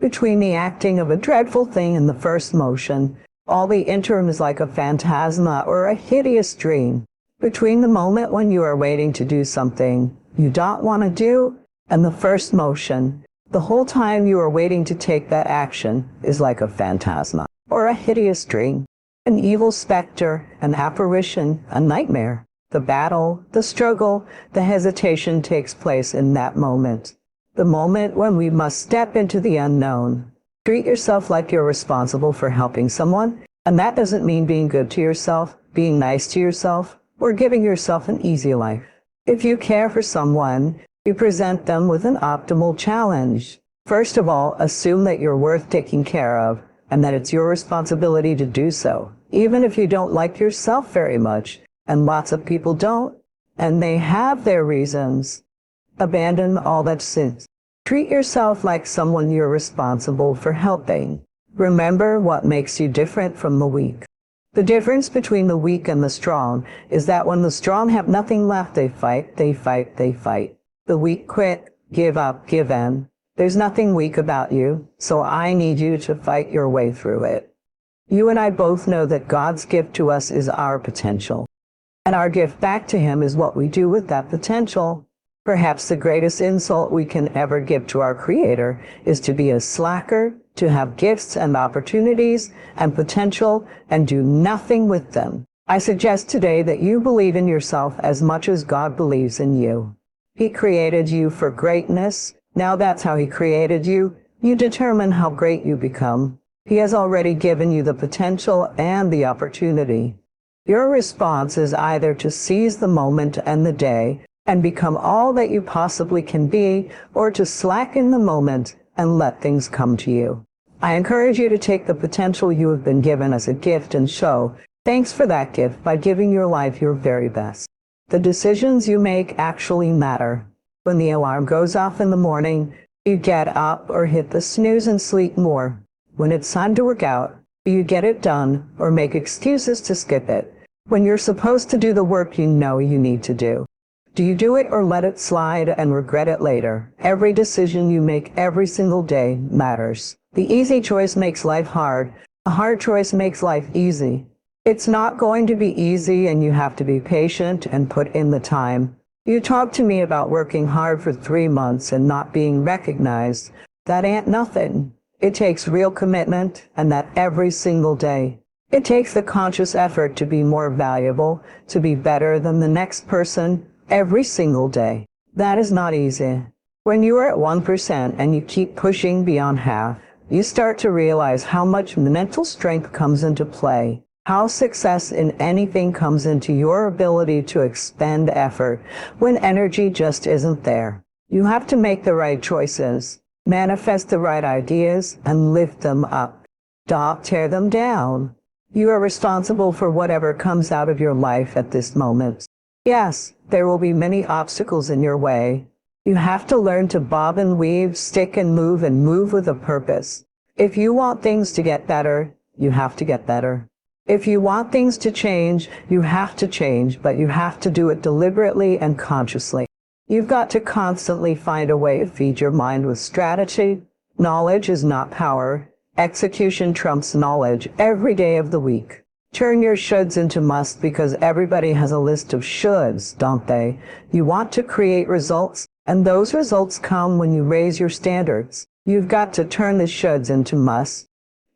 Between the acting of a dreadful thing and the first motion, all the interim is like a phantasma or a hideous dream. Between the moment when you are waiting to do something you don't want to do and the first motion, the whole time you are waiting to take that action is like a phantasma or a hideous dream, an evil specter, an apparition, a nightmare. The battle, the struggle, the hesitation takes place in that moment. The moment when we must step into the unknown. Treat yourself like you're responsible for helping someone, and that doesn't mean being good to yourself, being nice to yourself, or giving yourself an easy life. If you care for someone, you present them with an optimal challenge. First of all, assume that you're worth taking care of, and that it's your responsibility to do so, even if you don't like yourself very much, and lots of people don't, and they have their reasons. Abandon all that sins. Treat yourself like someone you're responsible for helping. Remember what makes you different from the weak. The difference between the weak and the strong is that when the strong have nothing left, they fight, they fight, they fight. The weak quit, give up, give in. There's nothing weak about you, so I need you to fight your way through it. You and I both know that God's gift to us is our potential, and our gift back to Him is what we do with that potential. Perhaps the greatest insult we can ever give to our Creator is to be a slacker, to have gifts and opportunities and potential and do nothing with them. I suggest today that you believe in yourself as much as God believes in you. He created you for greatness. Now that's how He created you. You determine how great you become. He has already given you the potential and the opportunity. Your response is either to seize the moment and the day and become all that you possibly can be, or to slacken the moment and let things come to you. I encourage you to take the potential you have been given as a gift and show thanks for that gift by giving your life your very best. The decisions you make actually matter. When the alarm goes off in the morning, you get up or hit the snooze and sleep more. When it's time to work out, you get it done or make excuses to skip it. When you're supposed to do the work you know you need to do. Do you do it or let it slide and regret it later? Every decision you make every single day matters. The easy choice makes life hard. A hard choice makes life easy. It's not going to be easy, and you have to be patient and put in the time. You talk to me about working hard for 3 months and not being recognized. That ain't nothing. It takes real commitment, and that every single day. It takes the conscious effort to be more valuable, to be better than the next person, every single day. That is not easy. When you are at 1% and you keep pushing beyond half, you start to realize how much mental strength comes into play, how success in anything comes into your ability to expend effort when energy just isn't there. You have to make the right choices, manifest the right ideas, and lift them up. Don't tear them down. You are responsible for whatever comes out of your life at this moment. Yes, there will be many obstacles in your way. You have to learn to bob and weave, stick and move with a purpose. If you want things to get better, you have to get better. If you want things to change, you have to change, but you have to do it deliberately and consciously. You've got to constantly find a way to feed your mind with strategy. Knowledge is not power. Execution trumps knowledge every day of the week. Turn your shoulds into must, because everybody has a list of shoulds, don't they? You want to create results, and those results come when you raise your standards. You've got to turn the shoulds into must.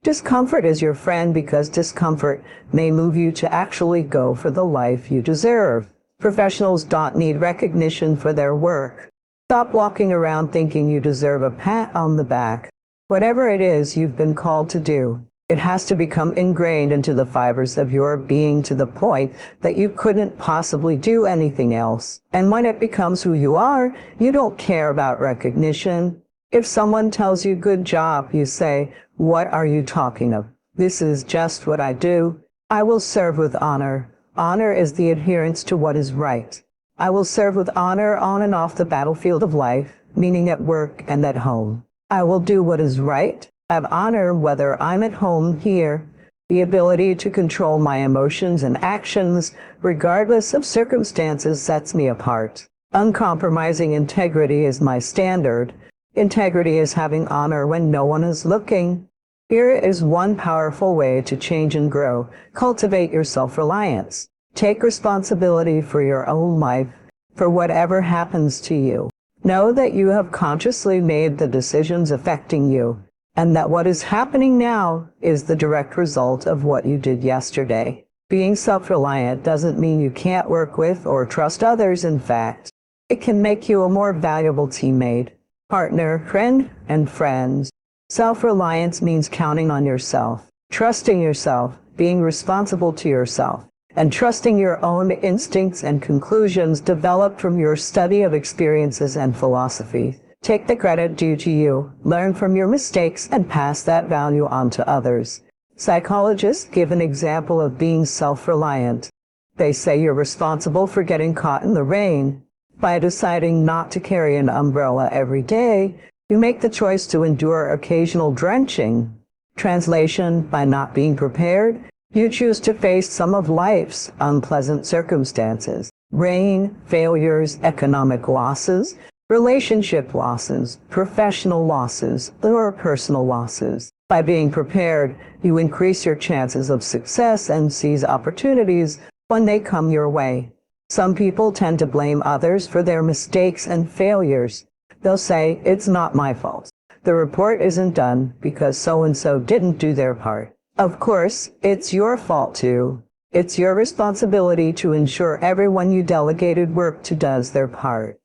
Discomfort is your friend, because discomfort may move you to actually go for the life you deserve. Professionals don't need recognition for their work. Stop walking around thinking you deserve a pat on the back. Whatever it is you've been called to do, it has to become ingrained into the fibers of your being to the point that you couldn't possibly do anything else. And when it becomes who you are, you don't care about recognition. If someone tells you good job, you say, what are you talking of? This is just what I do. I will serve with honor. Honor is the adherence to what is right. I will serve with honor on and off the battlefield of life, meaning at work and at home. I will do what is right. Have honor whether I'm at home here. The ability to control my emotions and actions, regardless of circumstances, sets me apart. Uncompromising integrity is my standard. Integrity is having honor when no one is looking. Here is one powerful way to change and grow. Cultivate your self-reliance. Take responsibility for your own life, for whatever happens to you. Know that you have consciously made the decisions affecting you, and that what is happening now is the direct result of what you did yesterday. Being self-reliant doesn't mean you can't work with or trust others. In fact, it can make you a more valuable teammate, partner, friend, and friends. Self-reliance means counting on yourself, trusting yourself, being responsible to yourself, and trusting your own instincts and conclusions developed from your study of experiences and philosophy. Take the credit due to you, learn from your mistakes, and pass that value on to others. Psychologists give an example of being self-reliant. They say you're responsible for getting caught in the rain. By deciding not to carry an umbrella every day, you make the choice to endure occasional drenching. Translation: by not being prepared, you choose to face some of life's unpleasant circumstances. Rain, failures, economic losses, relationship losses, professional losses, or personal losses. By being prepared, you increase your chances of success and seize opportunities when they come your way. Some people tend to blame others for their mistakes and failures. They'll say, "It's not my fault. The report isn't done because so-and-so didn't do their part." Of course, it's your fault too. It's your responsibility to ensure everyone you delegated work to does their part.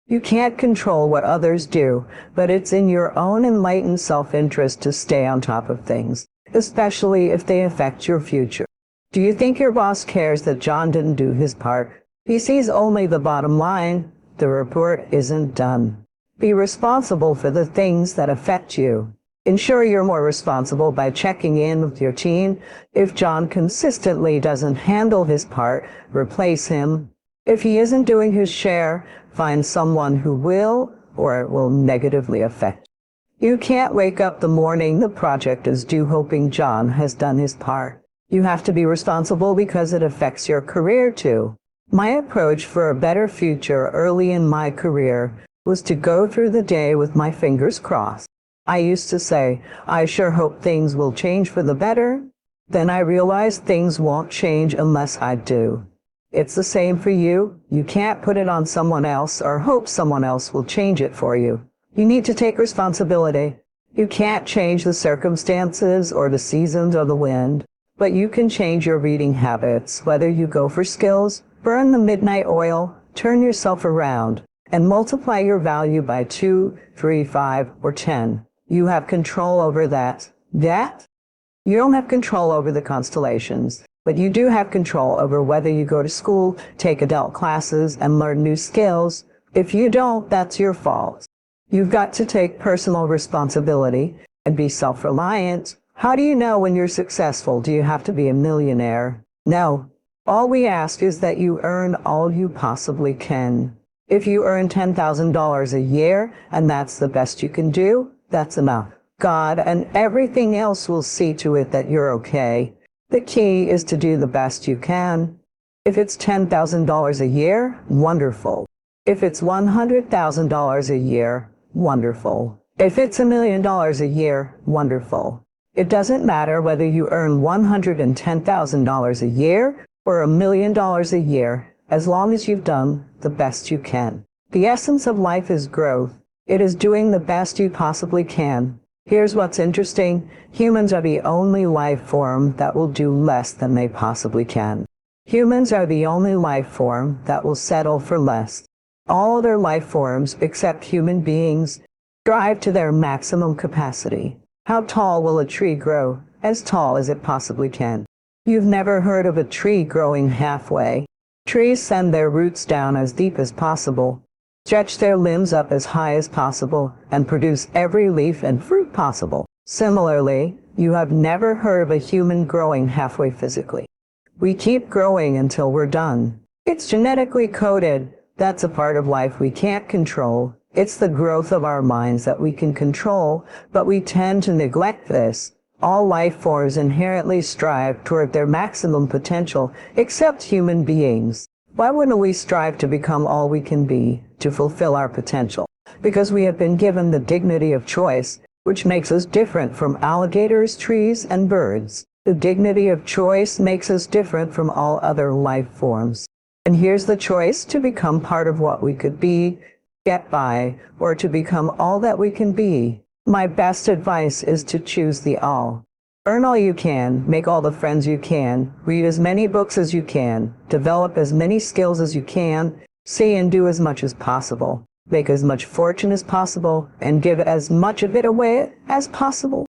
You can't control what others do, but it's in your own enlightened self-interest to stay on top of things, especially if they affect your future. Do you think your boss cares that John didn't do his part? He sees only the bottom line. The report isn't done. Be responsible for the things that affect you. Ensure you're more responsible by checking in with your team. If John consistently doesn't handle his part, replace him. If he isn't doing his share, find someone who will, or it will negatively affect you. You can't wake up the morning the project is due hoping John has done his part. You have to be responsible because it affects your career too. My approach for a better future early in my career was to go through the day with my fingers crossed. I used to say, "I sure hope things will change for the better." Then I realized things won't change unless I do. It's the same for you. You can't put it on someone else or hope someone else will change it for you. You need to take responsibility. You can't change the circumstances or the seasons or the wind, but you can change your reading habits, whether you go for skills, burn the midnight oil, turn yourself around, and multiply your value by 2, 3, 5, or 10. You have control over that. You don't have control over the constellations, but you do have control over whether you go to school, take adult classes, and learn new skills. If you don't, that's your fault. You've got to take personal responsibility and be self-reliant. How do you know when you're successful? Do you have to be a millionaire? No. All we ask is that you earn all you possibly can. If you earn $10,000 a year, and that's the best you can do, that's enough. God and everything else will see to it that you're okay. The key is to do the best you can. If it's $10,000 a year, wonderful. If it's $100,000 a year, wonderful. If it's $1 million a year, wonderful. It doesn't matter whether you earn $110,000 a year or $1 million a year, as long as you've done the best you can. The essence of life is growth. It is doing the best you possibly can. Here's what's interesting. Humans are the only life form that will do less than they possibly can. Humans are the only life form that will settle for less. All other life forms, except human beings, strive to their maximum capacity. How tall will a tree grow? As tall as it possibly can. You've never heard of a tree growing halfway. Trees send their roots down as deep as possible, stretch their limbs up as high as possible, and produce every leaf and fruit possible. Similarly, you have never heard of a human growing halfway physically. We keep growing until we're done. It's genetically coded. That's a part of life we can't control. It's the growth of our minds that we can control, but we tend to neglect this. All life forms inherently strive toward their maximum potential, except human beings. Why wouldn't we strive to become all we can be, to fulfill our potential? because we have been given the dignity of choice, which makes us different from alligators, trees, and birds. The dignity of choice makes us different from all other life forms. And here's the choice to become part of what we could be, get by, or to become all that we can be. My best advice is to choose the all. Earn all you can, make all the friends you can, read as many books as you can, develop as many skills as you can, see and do as much as possible, make as much fortune as possible, and give as much of it away as possible.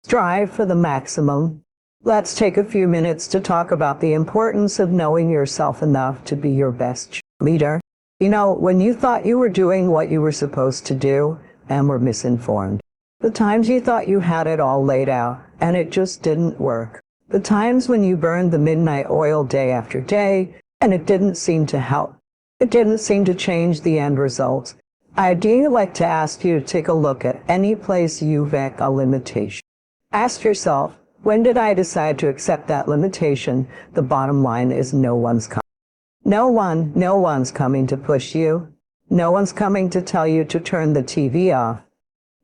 Strive for the maximum. Let's take a few minutes to talk about the importance of knowing yourself enough to be your best leader. You know, when you thought you were doing what you were supposed to do and were misinformed. The times you thought you had it all laid out and it just didn't work. The times when you burned the midnight oil day after day and it didn't seem to help. It didn't seem to change the end result. I'd like to ask you to take a look at any place you've had a limitation. Ask yourself, when did I decide to accept that limitation? The bottom line is no one's coming. No one's coming to push you. No one's coming to tell you to turn the TV off.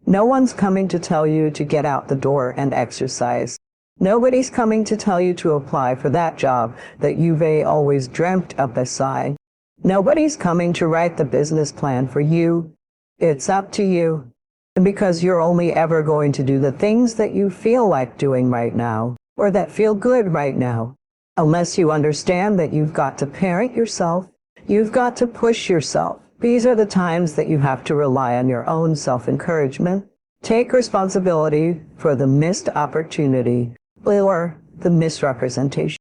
No one's coming to tell you to get out the door and exercise. Nobody's coming to tell you to apply for that job that you've always dreamt up aside. Nobody's coming to write the business plan for you. It's up to you. And because you're only ever going to do the things that you feel like doing right now, or that feel good right now. Unless you understand that you've got to parent yourself, you've got to push yourself. These are the times that you have to rely on your own self-encouragement. Take responsibility for the missed opportunity or the misrepresentation.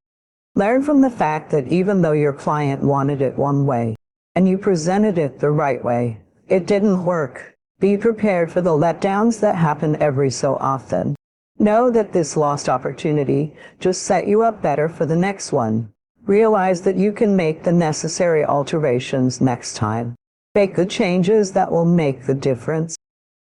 Learn from the fact that even though your client wanted it one way and you presented it the right way, it didn't work. Be prepared for the letdowns that happen every so often. Know that this lost opportunity just set you up better for the next one. Realize that you can make the necessary alterations next time. Make the changes that will make the difference.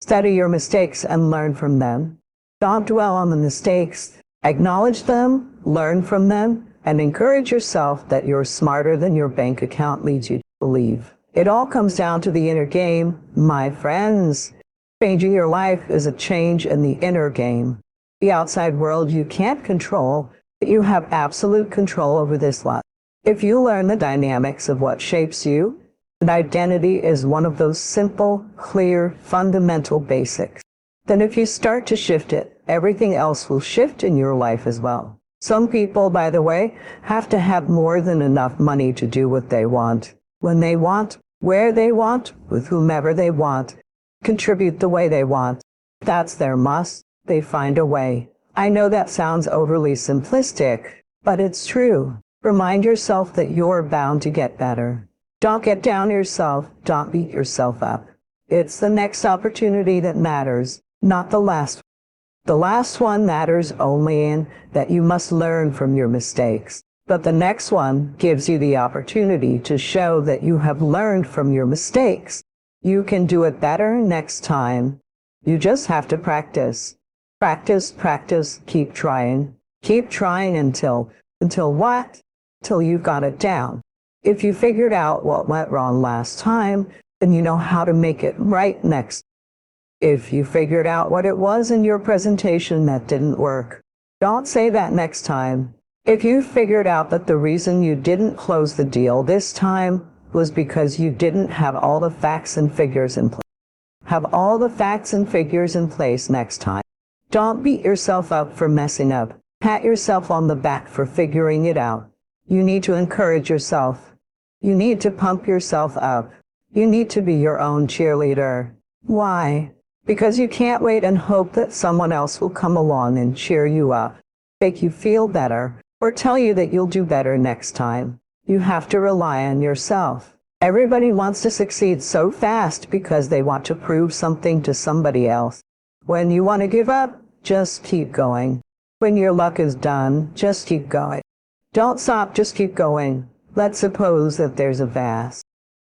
Study your mistakes and learn from them. Don't dwell on the mistakes. Acknowledge them, learn from them, and encourage yourself that you're smarter than your bank account leads you to believe. It all comes down to the inner game, my friends. Changing your life is a change in the inner game. The outside world you can't control, but you have absolute control over this lot. If you learn the dynamics of what shapes you, and identity is one of those simple, clear, fundamental basics, then if you start to shift it, everything else will shift in your life as well. Some people, by the way, have to have more than enough money to do what they want, when they want, where they want, with whomever they want, contribute the way they want. That's their must. They find a way. I know that sounds overly simplistic, but it's true. Remind yourself that you're bound to get better. Don't get down yourself. Don't beat yourself up. It's the next opportunity that matters, not the last. The last one matters only in that you must learn from your mistakes. But the next one gives you the opportunity to show that you have learned from your mistakes. You can do it better next time. You just have to practice. Practice, keep trying. Keep trying until what? Till you've got it down. If you figured out what went wrong last time, then you know how to make it right next. If you figured out what it was in your presentation that didn't work, don't say that next time. If you figured out that the reason you didn't close the deal this time was because you didn't have all the facts and figures in place, have all the facts and figures in place next time. Don't beat yourself up for messing up. Pat yourself on the back for figuring it out. You need to encourage yourself. You need to pump yourself up. You need to be your own cheerleader. Why? Because you can't wait and hope that someone else will come along and cheer you up, make you feel better, or tell you that you'll do better next time. You have to rely on yourself. Everybody wants to succeed so fast because they want to prove something to somebody else. When you want to give up, just keep going. When your luck is done, just keep going. Don't stop, just keep going. Let's suppose that there's a vast,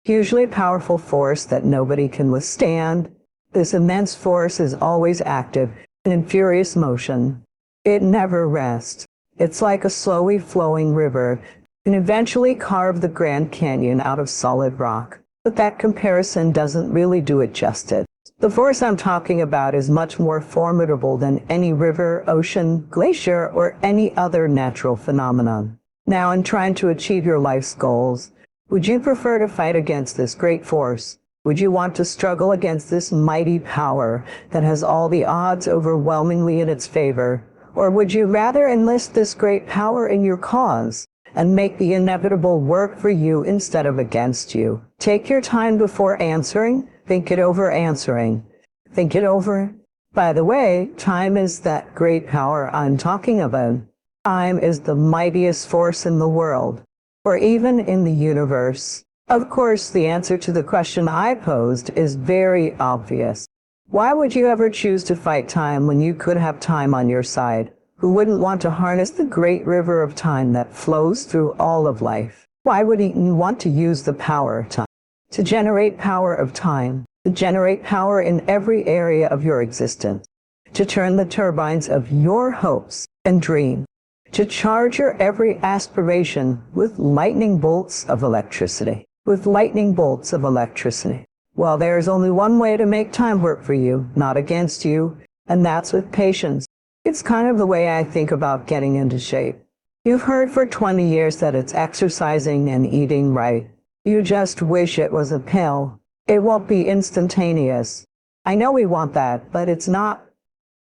hugely powerful force that nobody can withstand. This immense force is always active and in furious motion. It never rests. It's like a slowly flowing river and eventually carve the Grand Canyon out of solid rock. But that comparison doesn't really do it justice. The force I'm talking about is much more formidable than any river, ocean, glacier, or any other natural phenomenon. Now, in trying to achieve your life's goals, would you prefer to fight against this great force? Would you want to struggle against this mighty power that has all the odds overwhelmingly in its favor? Or would you rather enlist this great power in your cause and make the inevitable work for you instead of against you? Take your time before answering. Think it over answering. Think it over. By the way, time is that great power I'm talking about. Time is the mightiest force in the world, or even in the universe. Of course, the answer to the question I posed is very obvious. Why would you ever choose to fight time when you could have time on your side? Who wouldn't want to harness the great river of time that flows through all of life? Why wouldn't you want to use the power of time? To generate power of time, to generate power in every area of your existence, to turn the turbines of your hopes and dreams, to charge your every aspiration with lightning bolts of electricity. With lightning bolts of electricity. Well, there's only one way to make time work for you, not against you, and that's with patience. It's kind of the way I think about getting into shape. You've heard for 20 years that it's exercising and eating right. You just wish it was a pill. It won't be instantaneous. I know we want that, but it's not.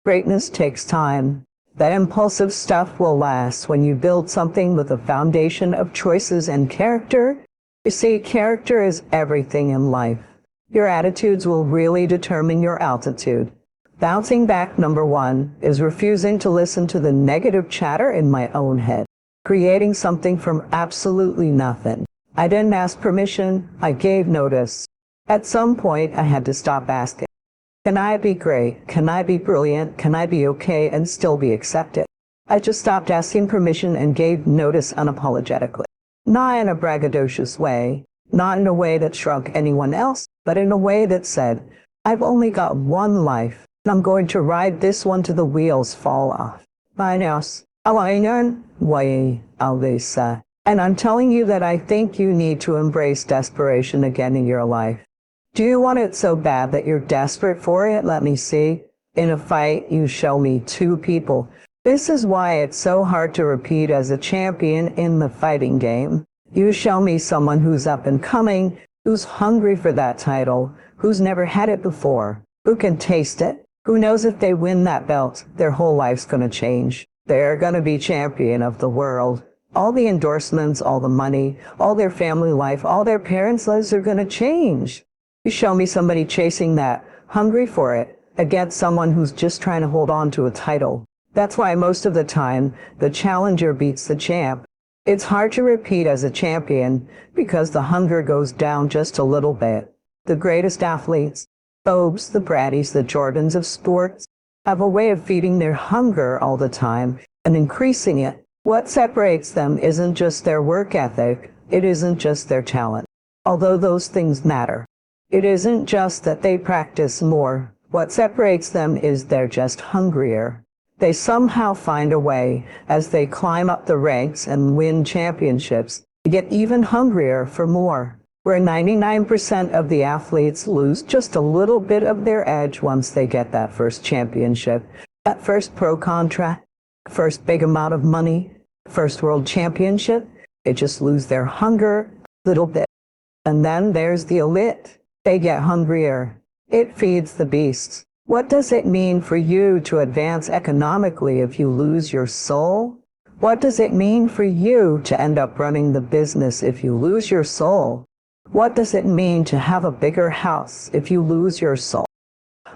Greatness takes time. That impulsive stuff will last when you build something with a foundation of choices and character. You see, character is everything in life. Your attitudes will really determine your altitude. Bouncing back, number one, is refusing to listen to the negative chatter in my own head. Creating something from absolutely nothing. I didn't ask permission, I gave notice. At some point, I had to stop asking. Can I be great? Can I be brilliant? Can I be okay and still be accepted? I just stopped asking permission and gave notice unapologetically. Not in a braggadocious way, not in a way that shrunk anyone else, but in a way that said, I've only got one life, and I'm going to ride this one till the wheels fall off. And I'm telling you that I think you need to embrace desperation again in your life. Do you want it so bad that you're desperate for it? Let me see. In a fight, you show me two people. This is why it's so hard to repeat as a champion in the fighting game. You show me someone who's up and coming, who's hungry for that title, who's never had it before, who can taste it, who knows if they win that belt, their whole life's going to change. They're going to be champion of the world. All the endorsements, all the money, all their family life, all their parents' lives are going to change. You show me somebody chasing that, hungry for it, against someone who's just trying to hold on to a title. That's why most of the time, the challenger beats the champ. It's hard to repeat as a champion because the hunger goes down just a little bit. The greatest athletes, Bobes, the Braddies, the Jordans of sports, have a way of feeding their hunger all the time and increasing it. What separates them isn't just their work ethic, it isn't just their talent, although those things matter. It isn't just that they practice more. What separates them is they're just hungrier. They somehow find a way, as they climb up the ranks and win championships, to get even hungrier for more. Where 99% of the athletes lose just a little bit of their edge once they get that first championship, that first pro contract, first big amount of money, first world championship, they just lose their hunger a little bit. And then there's the elite. They get hungrier. It feeds the beasts. What does it mean for you to advance economically if you lose your soul? What does it mean for you to end up running the business if you lose your soul? What does it mean to have a bigger house if you lose your soul?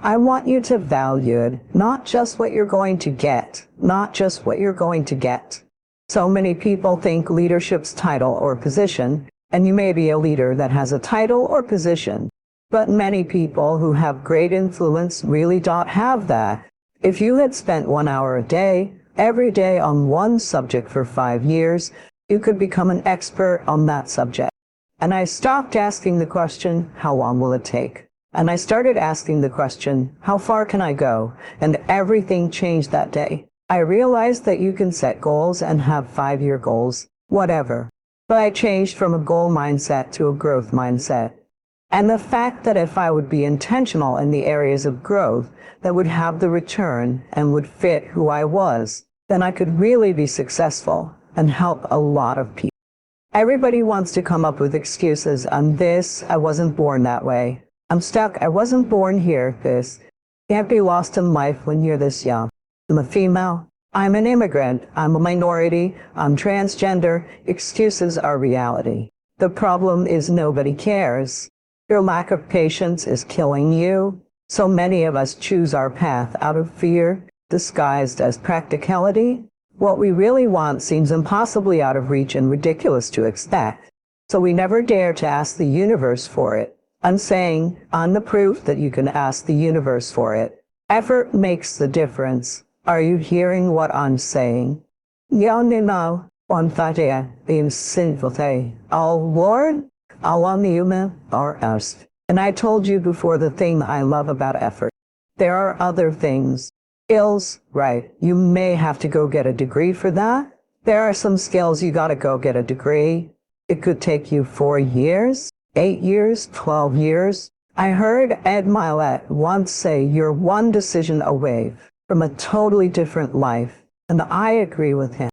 I want you to value it, not just what you're going to get, not just what you're going to get. So many people think leadership's title or position, and you may be a leader that has a title or position. But many people who have great influence really don't have that. If you had spent 1 hour a day, every day on one subject for 5 years, you could become an expert on that subject. And I stopped asking the question, how long will it take? And I started asking the question, how far can I go? And everything changed that day. I realized that you can set goals and have 5-year goals, whatever. But I changed from a goal mindset to a growth mindset. And the fact that if I would be intentional in the areas of growth that would have the return and would fit who I was, then I could really be successful and help a lot of people. Everybody wants to come up with excuses on this. I wasn't born that way. I'm stuck. I wasn't born here. This can't be lost in life when you're this young. I'm a female. I'm an immigrant. I'm a minority. I'm transgender. Excuses are reality. The problem is nobody cares. Your lack of patience is killing you. So many of us choose our path out of fear, disguised as practicality. What we really want seems impossibly out of reach and ridiculous to expect. So we never dare to ask the universe for it. I'm saying, on the proof that you can ask the universe for it. Effort makes the difference. Are you hearing what I'm saying? Yonino, on Fatia, being sinful day. Oh Lord, all on the human or us. And I told you before the thing I love about effort. There are other things. Skills, right. You may have to go get a degree for that. There are some skills you gotta go get a degree. It could take you 4 years, 8 years, 12 years. I heard Ed Milet once say you're one decision away from a totally different life. And I agree with him.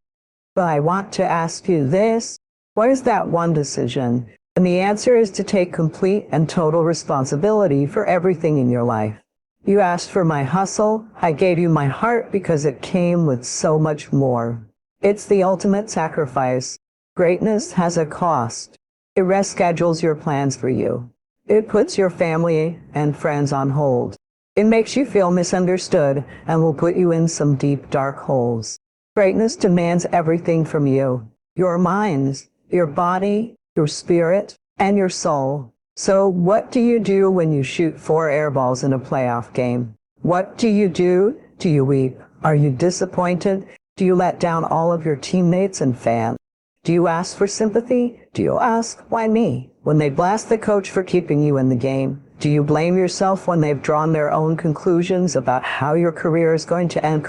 But I want to ask you this. What is that one decision? And the answer is to take complete and total responsibility for everything in your life. You asked for my hustle. I gave you my heart because it came with so much more. It's the ultimate sacrifice. Greatness has a cost. It reschedules your plans for you. It puts your family and friends on hold. It makes you feel misunderstood and will put you in some deep, dark holes. Greatness demands everything from you. Your minds, your body, your spirit, and your soul. So what do you do when you shoot 4 airballs in a playoff game? What do you do? Do you weep? Are you disappointed? Do you let down all of your teammates and fans? Do you ask for sympathy? Do you ask, why me? When they blast the coach for keeping you in the game? Do you blame yourself when they've drawn their own conclusions about how your career is going to end?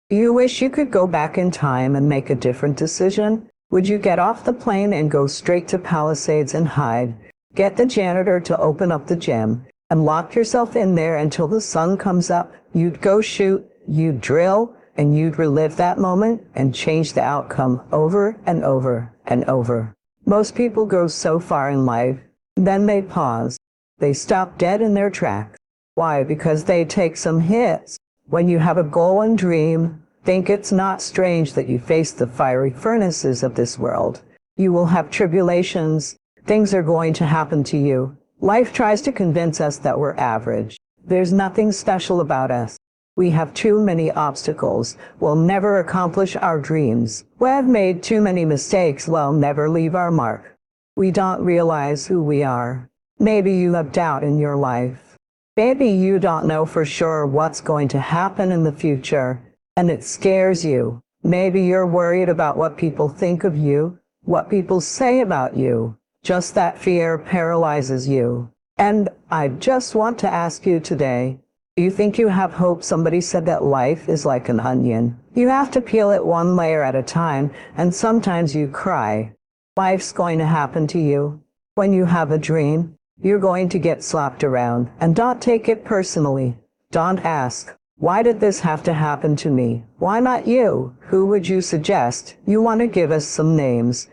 Do you wish you could go back in time and make a different decision? Would you get off the plane and go straight to Palisades and hide? Get the janitor to open up the gym and lock yourself in there until the sun comes up? You'd go shoot, you'd drill, and you'd relive that moment and change the outcome over and over and over. Most people go so far in life, then they pause. They stop dead in their tracks. Why? Because they take some hits. When you have a goal and dream, think it's not strange that you face the fiery furnaces of this world. You will have tribulations. Things are going to happen to you. Life tries to convince us that we're average. There's nothing special about us. We have too many obstacles. We'll never accomplish our dreams. We've made too many mistakes. We'll never leave our mark. We don't realize who we are. Maybe you have doubt in your life. Maybe you don't know for sure what's going to happen in the future, and it scares you. Maybe you're worried about what people think of you, what people say about you. Just that fear paralyzes you. And I just want to ask you today, do you think you have hope? Somebody said that life is like an onion. You have to peel it one layer at a time, and sometimes you cry. Life's going to happen to you. When you have a dream, you're going to get slapped around, and don't take it personally. Don't ask, why did this have to happen to me? Why not you? Who would you suggest? You want to give us some names,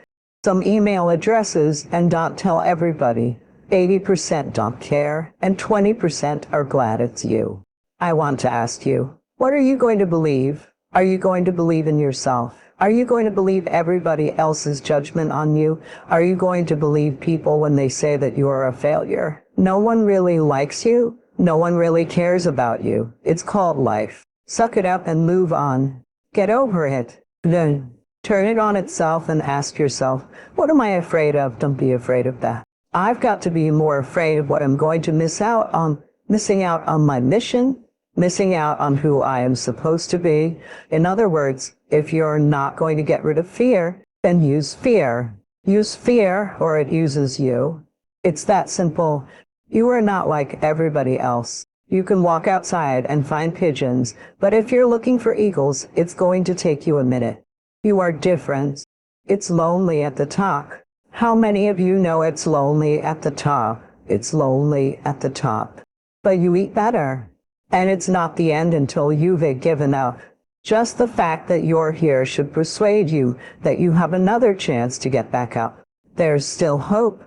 some email addresses, and don't tell everybody. 80% don't care, and 20% are glad it's you. I want to ask you, what are you going to believe? Are you going to believe in yourself? Are you going to believe everybody else's judgment on you? Are you going to believe people when they say that you are a failure? No one really likes you. No one really cares about you. It's called life. Suck it up and move on. Get over it. Then turn it on itself and ask yourself, what am I afraid of? Don't be afraid of that. I've got to be more afraid of what I'm going to miss out on, missing out on my mission, missing out on who I am supposed to be. In other words, if you're not going to get rid of fear, then use fear. Use fear or it uses you. It's that simple. You are not like everybody else. You can walk outside and find pigeons, but if you're looking for eagles, it's going to take you a minute. You are different. It's lonely at the top. How many of you know it's lonely at the top? It's lonely at the top. But you eat better. And it's not the end until you've given up. Just the fact that you're here should persuade you that you have another chance to get back up. There's still hope.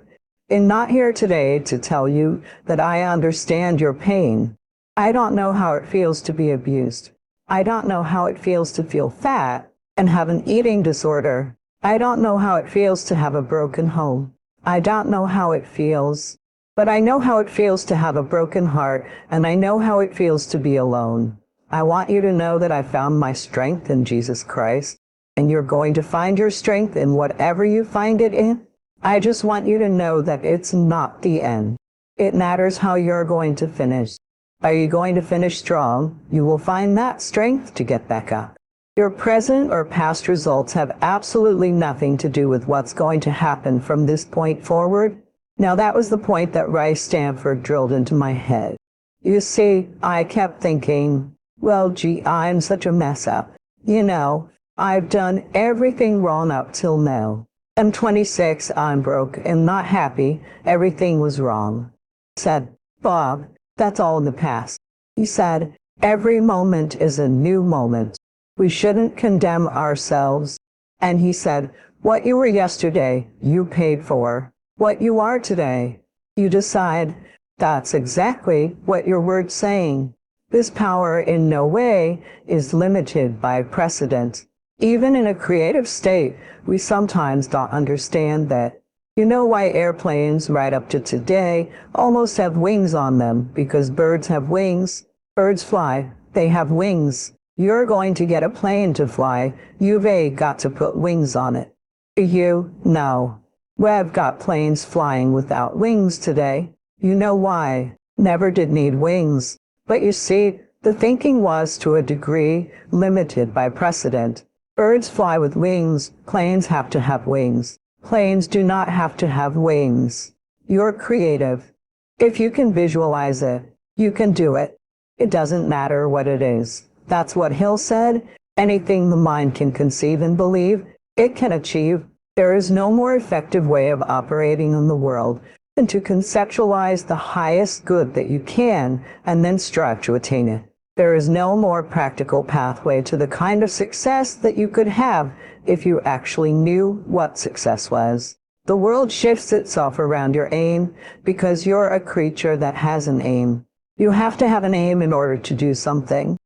I'm not here today to tell you that I understand your pain. I don't know how it feels to be abused. I don't know how it feels to feel fat and have an eating disorder. I don't know how it feels to have a broken home. I don't know how it feels, but I know how it feels to have a broken heart, and I know how it feels to be alone. I want you to know that I found my strength in Jesus Christ, and you're going to find your strength in whatever you find it in. I just want you to know that it's not the end. It matters how you're going to finish. Are you going to finish strong? You will find that strength to get back up. Your present or past results have absolutely nothing to do with what's going to happen from this point forward. Now that was the point that Rice Stanford drilled into my head. You see, I kept thinking, well, gee, I'm such a mess up. You know, I've done everything wrong up till now. I'm 26, I'm broke and not happy. Everything was wrong. I said, Bob, that's all in the past. He said, every moment is a new moment. We shouldn't condemn ourselves. And he said, what you were yesterday, you paid for. What you are today, you decide. That's exactly what your word's saying. This power in no way is limited by precedent. Even in a creative state, we sometimes don't understand that. You know why airplanes right up to today almost have wings on them? Because birds have wings. Birds fly. They have wings. You're going to get a plane to fly. You've got to put wings on it. You? No. We've got planes flying without wings today. You know why? Never did need wings. But you see, the thinking was to a degree limited by precedent. Birds fly with wings. Planes have to have wings. Planes do not have to have wings. You're creative. If you can visualize it, you can do it. It doesn't matter what it is. That's what Hill said. Anything the mind can conceive and believe, it can achieve. There is no more effective way of operating in the world than to conceptualize the highest good that you can and then strive to attain it. There is no more practical pathway to the kind of success that you could have if you actually knew what success was. The world shifts itself around your aim because you're a creature that has an aim. You have to have an aim in order to do something.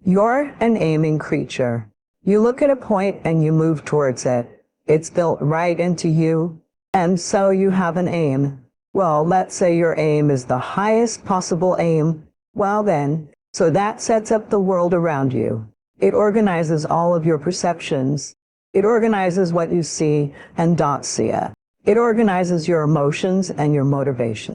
You're an aiming creature. You look at a point and you move towards it. It's built right into you, and so you have an aim. Well, let's say your aim is the highest possible aim. Well then, so that sets up the world around you. It organizes all of your perceptions. It organizes what you see and don't see it. It organizes your emotions and your motivation.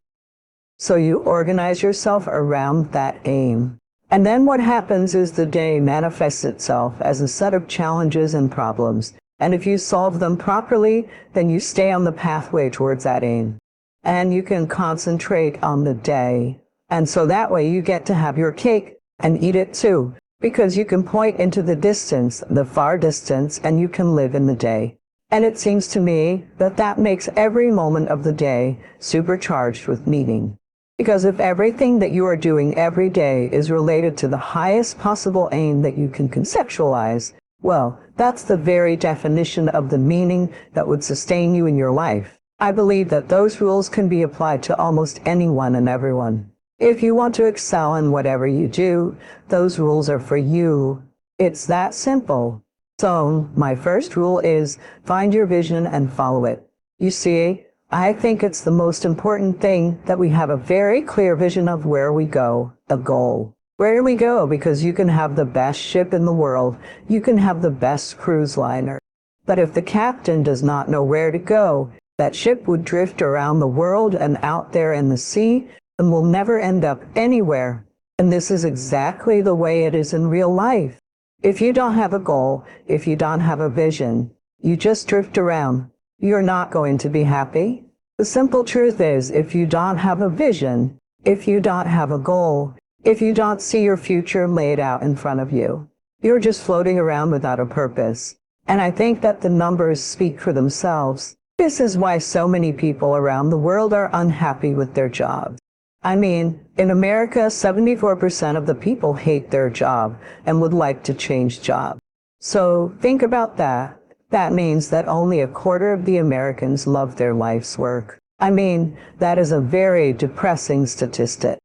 So you organize yourself around that aim. And then what happens is the day manifests itself as a set of challenges and problems. And if you solve them properly, then you stay on the pathway towards that aim. And you can concentrate on the day. And so that way you get to have your cake and eat it too, because you can point into the distance, the far distance, and you can live in the day. And it seems to me that that makes every moment of the day supercharged with meaning. Because if everything that you are doing every day is related to the highest possible aim that you can conceptualize, well, that's the very definition of the meaning that would sustain you in your life. I believe that those rules can be applied to almost anyone and everyone. If you want to excel in whatever you do, those rules are for you. It's that simple. So, my first rule is find your vision and follow it. You see, I think it's the most important thing that we have a very clear vision of where we go, a goal. Where do we go? Because you can have the best ship in the world. You can have the best cruise liner. But if the captain does not know where to go, that ship would drift around the world and out there in the sea and will never end up anywhere. And this is exactly the way it is in real life. If you don't have a goal, if you don't have a vision, you just drift around. You're not going to be happy. The simple truth is, if you don't have a vision, if you don't have a goal, if you don't see your future laid out in front of you, you're just floating around without a purpose. And I think that the numbers speak for themselves. This is why so many people around the world are unhappy with their jobs. I mean, in America, 74% of the people hate their job and would like to change jobs. So think about that. That means that only a quarter of the Americans love their life's work. I mean, that is a very depressing statistic.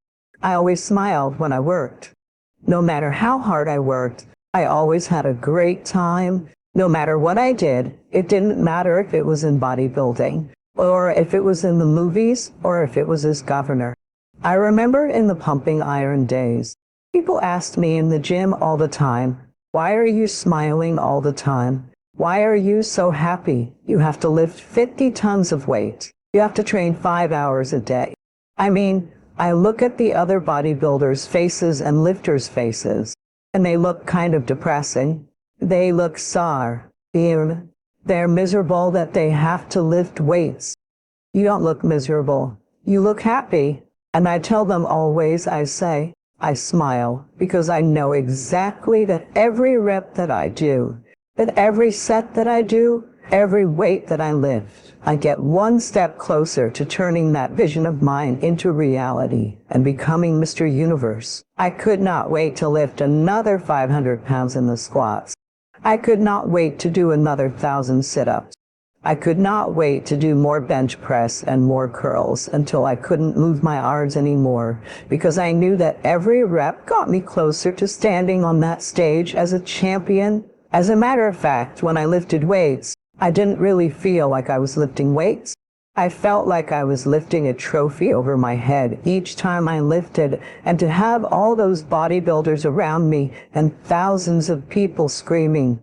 I always smiled when I worked. No matter how hard I worked, I always had a great time. No matter what I did, it didn't matter if it was in bodybuilding, or if it was in the movies, or if it was as governor. I remember in the pumping iron days, people asked me in the gym all the time, "Why are you smiling all the time? Why are you so happy? You have to lift 50 tons of weight. You have to train 5 hours a day." I mean, I look at the other bodybuilders' faces and lifters' faces, and they look kind of depressing. They look sour. They're miserable that they have to lift weights. You don't look miserable. You look happy. And I tell them always, I say, I smile because I know exactly that every rep that I do, that every set that I do, every weight that I lift, I get one step closer to turning that vision of mine into reality and becoming Mr. Universe. I could not wait to lift another 500 pounds in the squats. I could not wait to do another 1,000 sit-ups. I could not wait to do more bench press and more curls until I couldn't move my arms anymore, because I knew that every rep got me closer to standing on that stage as a champion. As a matter of fact, when I lifted weights, I didn't really feel like I was lifting weights. I felt like I was lifting a trophy over my head each time I lifted, and to have all those bodybuilders around me and thousands of people screaming.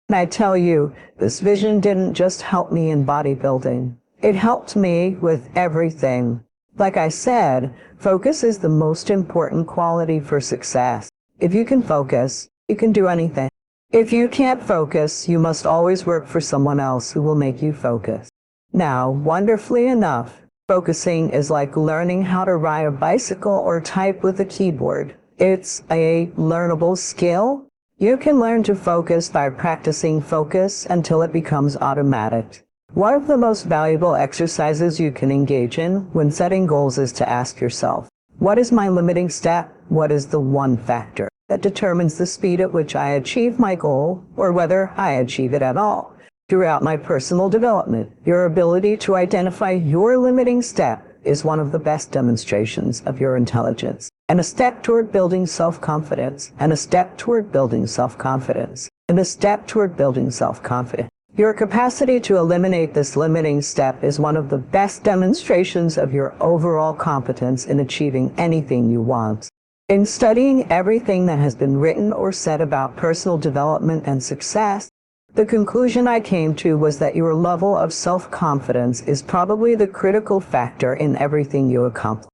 And I tell you, this vision didn't just help me in bodybuilding. It helped me with everything. Like I said, focus is the most important quality for success. If you can focus, you can do anything. If you can't focus, you must always work for someone else who will make you focus. Now, wonderfully enough, focusing is like learning how to ride a bicycle or type with a keyboard. It's a learnable skill. You can learn to focus by practicing focus until it becomes automatic. One of the most valuable exercises you can engage in when setting goals is to ask yourself, what is my limiting step? What is the one factor that determines the speed at which I achieve my goal, or whether I achieve it at all? Throughout my personal development, your ability to identify your limiting step is one of the best demonstrations of your intelligence, and a step toward building self-confidence, and a step toward building self-confidence, and a step toward building self-confidence. Your capacity to eliminate this limiting step is one of the best demonstrations of your overall competence in achieving anything you want. In studying everything that has been written or said about personal development and success, the conclusion I came to was that your level of self-confidence is probably the critical factor in everything you accomplish.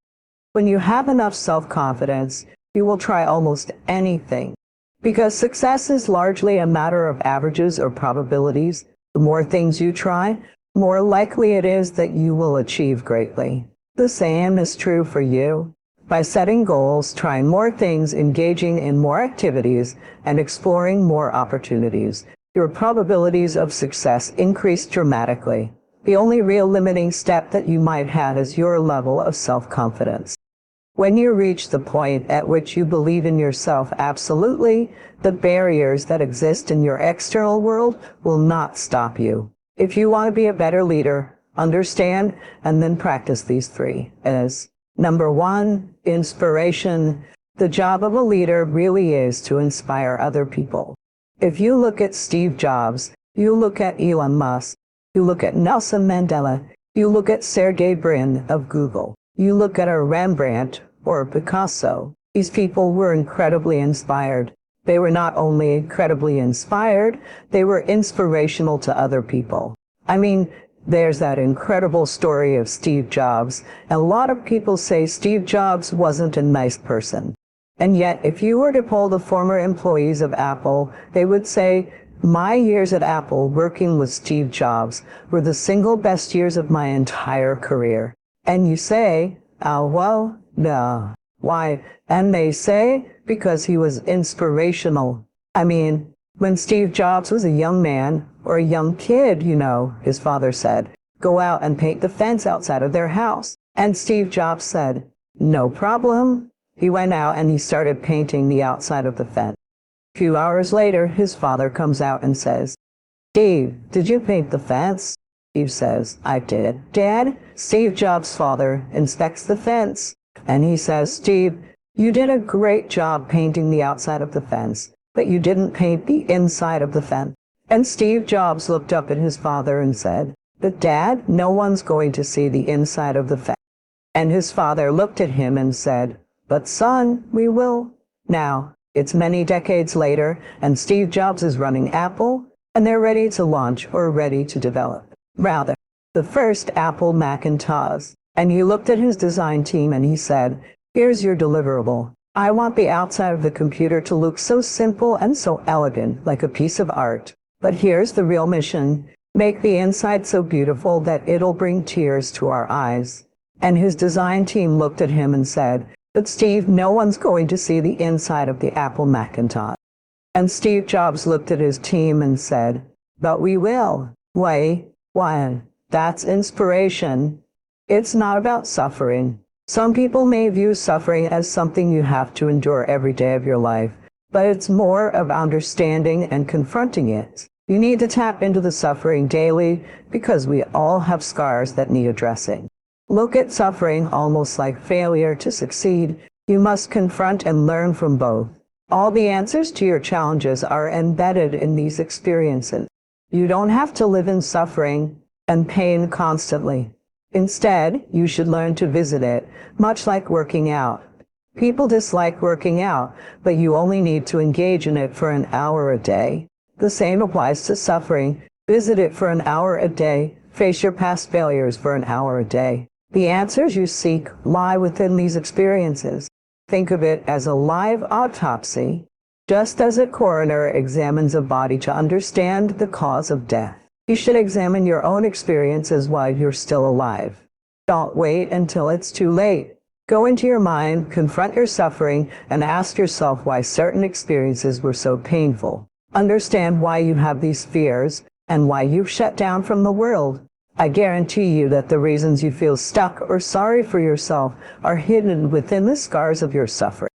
When you have enough self-confidence, you will try almost anything. Because success is largely a matter of averages or probabilities, the more things you try, more likely it is that you will achieve greatly. The same is true for you. By setting goals, trying more things, engaging in more activities, and exploring more opportunities, your probabilities of success increase dramatically. The only real limiting step that you might have is your level of self-confidence. When you reach the point at which you believe in yourself absolutely, the barriers that exist in your external world will not stop you. If you want to be a better leader, understand and then practice these three as number 1, inspiration. The job of a leader really is to inspire other people. If you look at Steve Jobs, you look at Elon Musk, you look at Nelson Mandela, you look at Sergey Brin of Google, you look at a Rembrandt or Picasso. These people were incredibly inspired. They were not only incredibly inspired, they were inspirational to other people. I mean, there's that incredible story of Steve Jobs. A lot of people say Steve Jobs wasn't a nice person. And yet, if you were to poll the former employees of Apple, they would say, my years at Apple working with Steve Jobs were the single best years of my entire career. And you say, oh, well, no. Why? And they say, because he was inspirational. I mean, When Steve Jobs was a young man, or a young kid, his father said, "Go out and paint the fence outside of their house." And Steve Jobs said, "No problem." He went out and he started painting the outside of the fence. A few hours later, his father comes out and says, "Steve, did you paint the fence?" Steve says, "I did." "Dad," Steve Jobs' father inspects the fence, and he says, "Steve, you did a great job painting the outside of the fence, but you didn't paint the inside of the fence." And Steve Jobs looked up at his father and said, "But Dad, no one's going to see the inside of the fence." And his father looked at him and said, "But son, we will." Now, it's many decades later, and Steve Jobs is running Apple, and they're ready to launch, or ready to develop, rather, the first Apple Macintosh. And he looked at his design team and he said, "Here's your deliverable. I want the outside of the computer to look so simple and so elegant, like a piece of art. But here's the real mission. Make the inside so beautiful that it'll bring tears to our eyes." And his design team looked at him and said, "But Steve, no one's going to see the inside of the Apple Macintosh." And Steve Jobs looked at his team and said, "But we will." Why? That's inspiration. It's not about suffering. Some people may view suffering as something you have to endure every day of your life, but it's more of understanding and confronting it. You need to tap into the suffering daily because we all have scars that need addressing. Look at suffering almost like failure to succeed. You must confront and learn from both. All the answers to your challenges are embedded in these experiences. You don't have to live in suffering and pain constantly. Instead, you should learn to visit it, much like working out. People dislike working out, but you only need to engage in it for an hour a day. The same applies to suffering. Visit it for an hour a day. Face your past failures for an hour a day. The answers you seek lie within these experiences. Think of it as a live autopsy, just as a coroner examines a body to understand the cause of death. You should examine your own experiences while you're still alive. Don't wait until it's too late. Go into your mind, confront your suffering, and ask yourself why certain experiences were so painful. Understand why you have these fears and why you've shut down from the world. I guarantee you that the reasons you feel stuck or sorry for yourself are hidden within the scars of your suffering.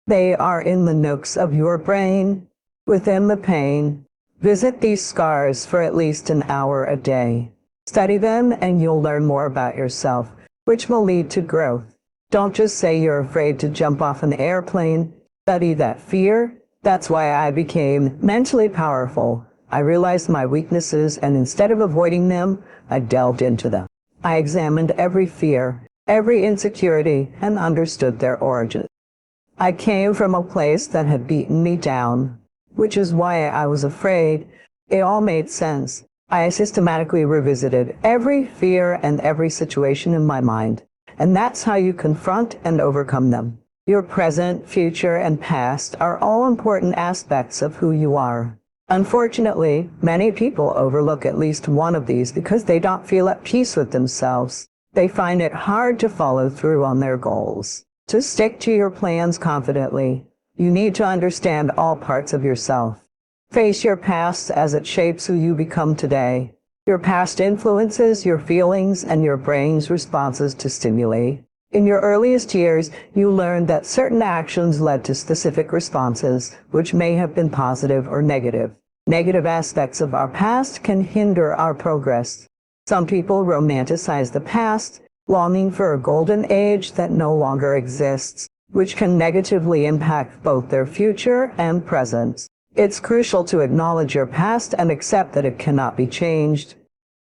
They are in the nooks of your brain, within the pain. Visit these scars for at least an hour a day. Study them and you'll learn more about yourself, which will lead to growth. Don't just say you're afraid to jump off an airplane. Study that fear. That's why I became mentally powerful. I realized my weaknesses, and instead of avoiding them, I delved into them. I examined every fear, every insecurity, and understood their origin. I came from a place that had beaten me down, which is why I was afraid. It all made sense. I systematically revisited every fear and every situation in my mind, and that's how you confront and overcome them. Your present, future, and past are all important aspects of who you are. Unfortunately, many people overlook at least one of these because they don't feel at peace with themselves. They find it hard to follow through on their goals. To stick to your plans confidently, you need to understand all parts of yourself. Face your past as it shapes who you become today. Your past influences your feelings and your brain's responses to stimuli. In your earliest years, you learned that certain actions led to specific responses, which may have been positive or negative. Negative aspects of our past can hinder our progress. Some people romanticize the past, longing for a golden age that no longer exists, which can negatively impact both their future and present. It's crucial to acknowledge your past and accept that it cannot be changed.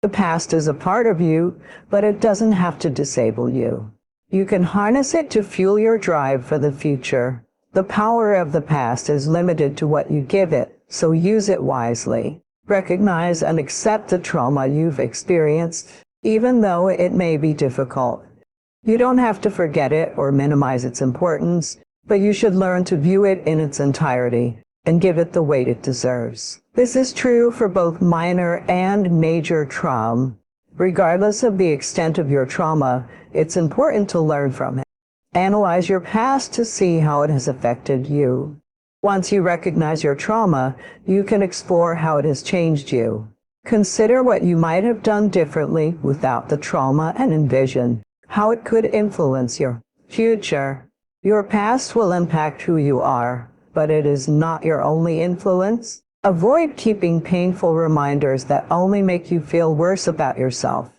The past is a part of you, but it doesn't have to disable you. You can harness it to fuel your drive for the future. The power of the past is limited to what you give it, so use it wisely. Recognize and accept the trauma you've experienced, even though it may be difficult. You don't have to forget it or minimize its importance, but you should learn to view it in its entirety and give it the weight it deserves. This is true for both minor and major trauma. Regardless of the extent of your trauma, it's important to learn from it. Analyze your past to see how it has affected you. Once you recognize your trauma, you can explore how it has changed you. Consider what you might have done differently without the trauma and envision how it could influence your future. Your past will impact who you are, but it is not your only influence. Avoid keeping painful reminders that only make you feel worse about yourself.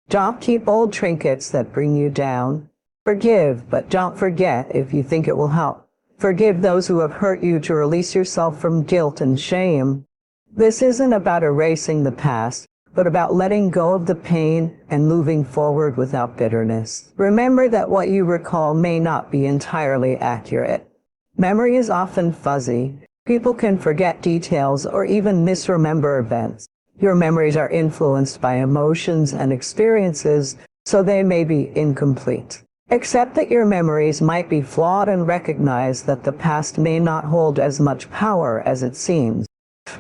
Don't keep old trinkets that bring you down. Forgive, but don't forget if you think it will help. Forgive those who have hurt you to release yourself from guilt and shame. This isn't about erasing the past, but about letting go of the pain and moving forward without bitterness. Remember that what you recall may not be entirely accurate. Memory is often fuzzy. People can forget details or even misremember events. Your memories are influenced by emotions and experiences, so they may be incomplete. Accept that your memories might be flawed and recognize that the past may not hold as much power as it seems.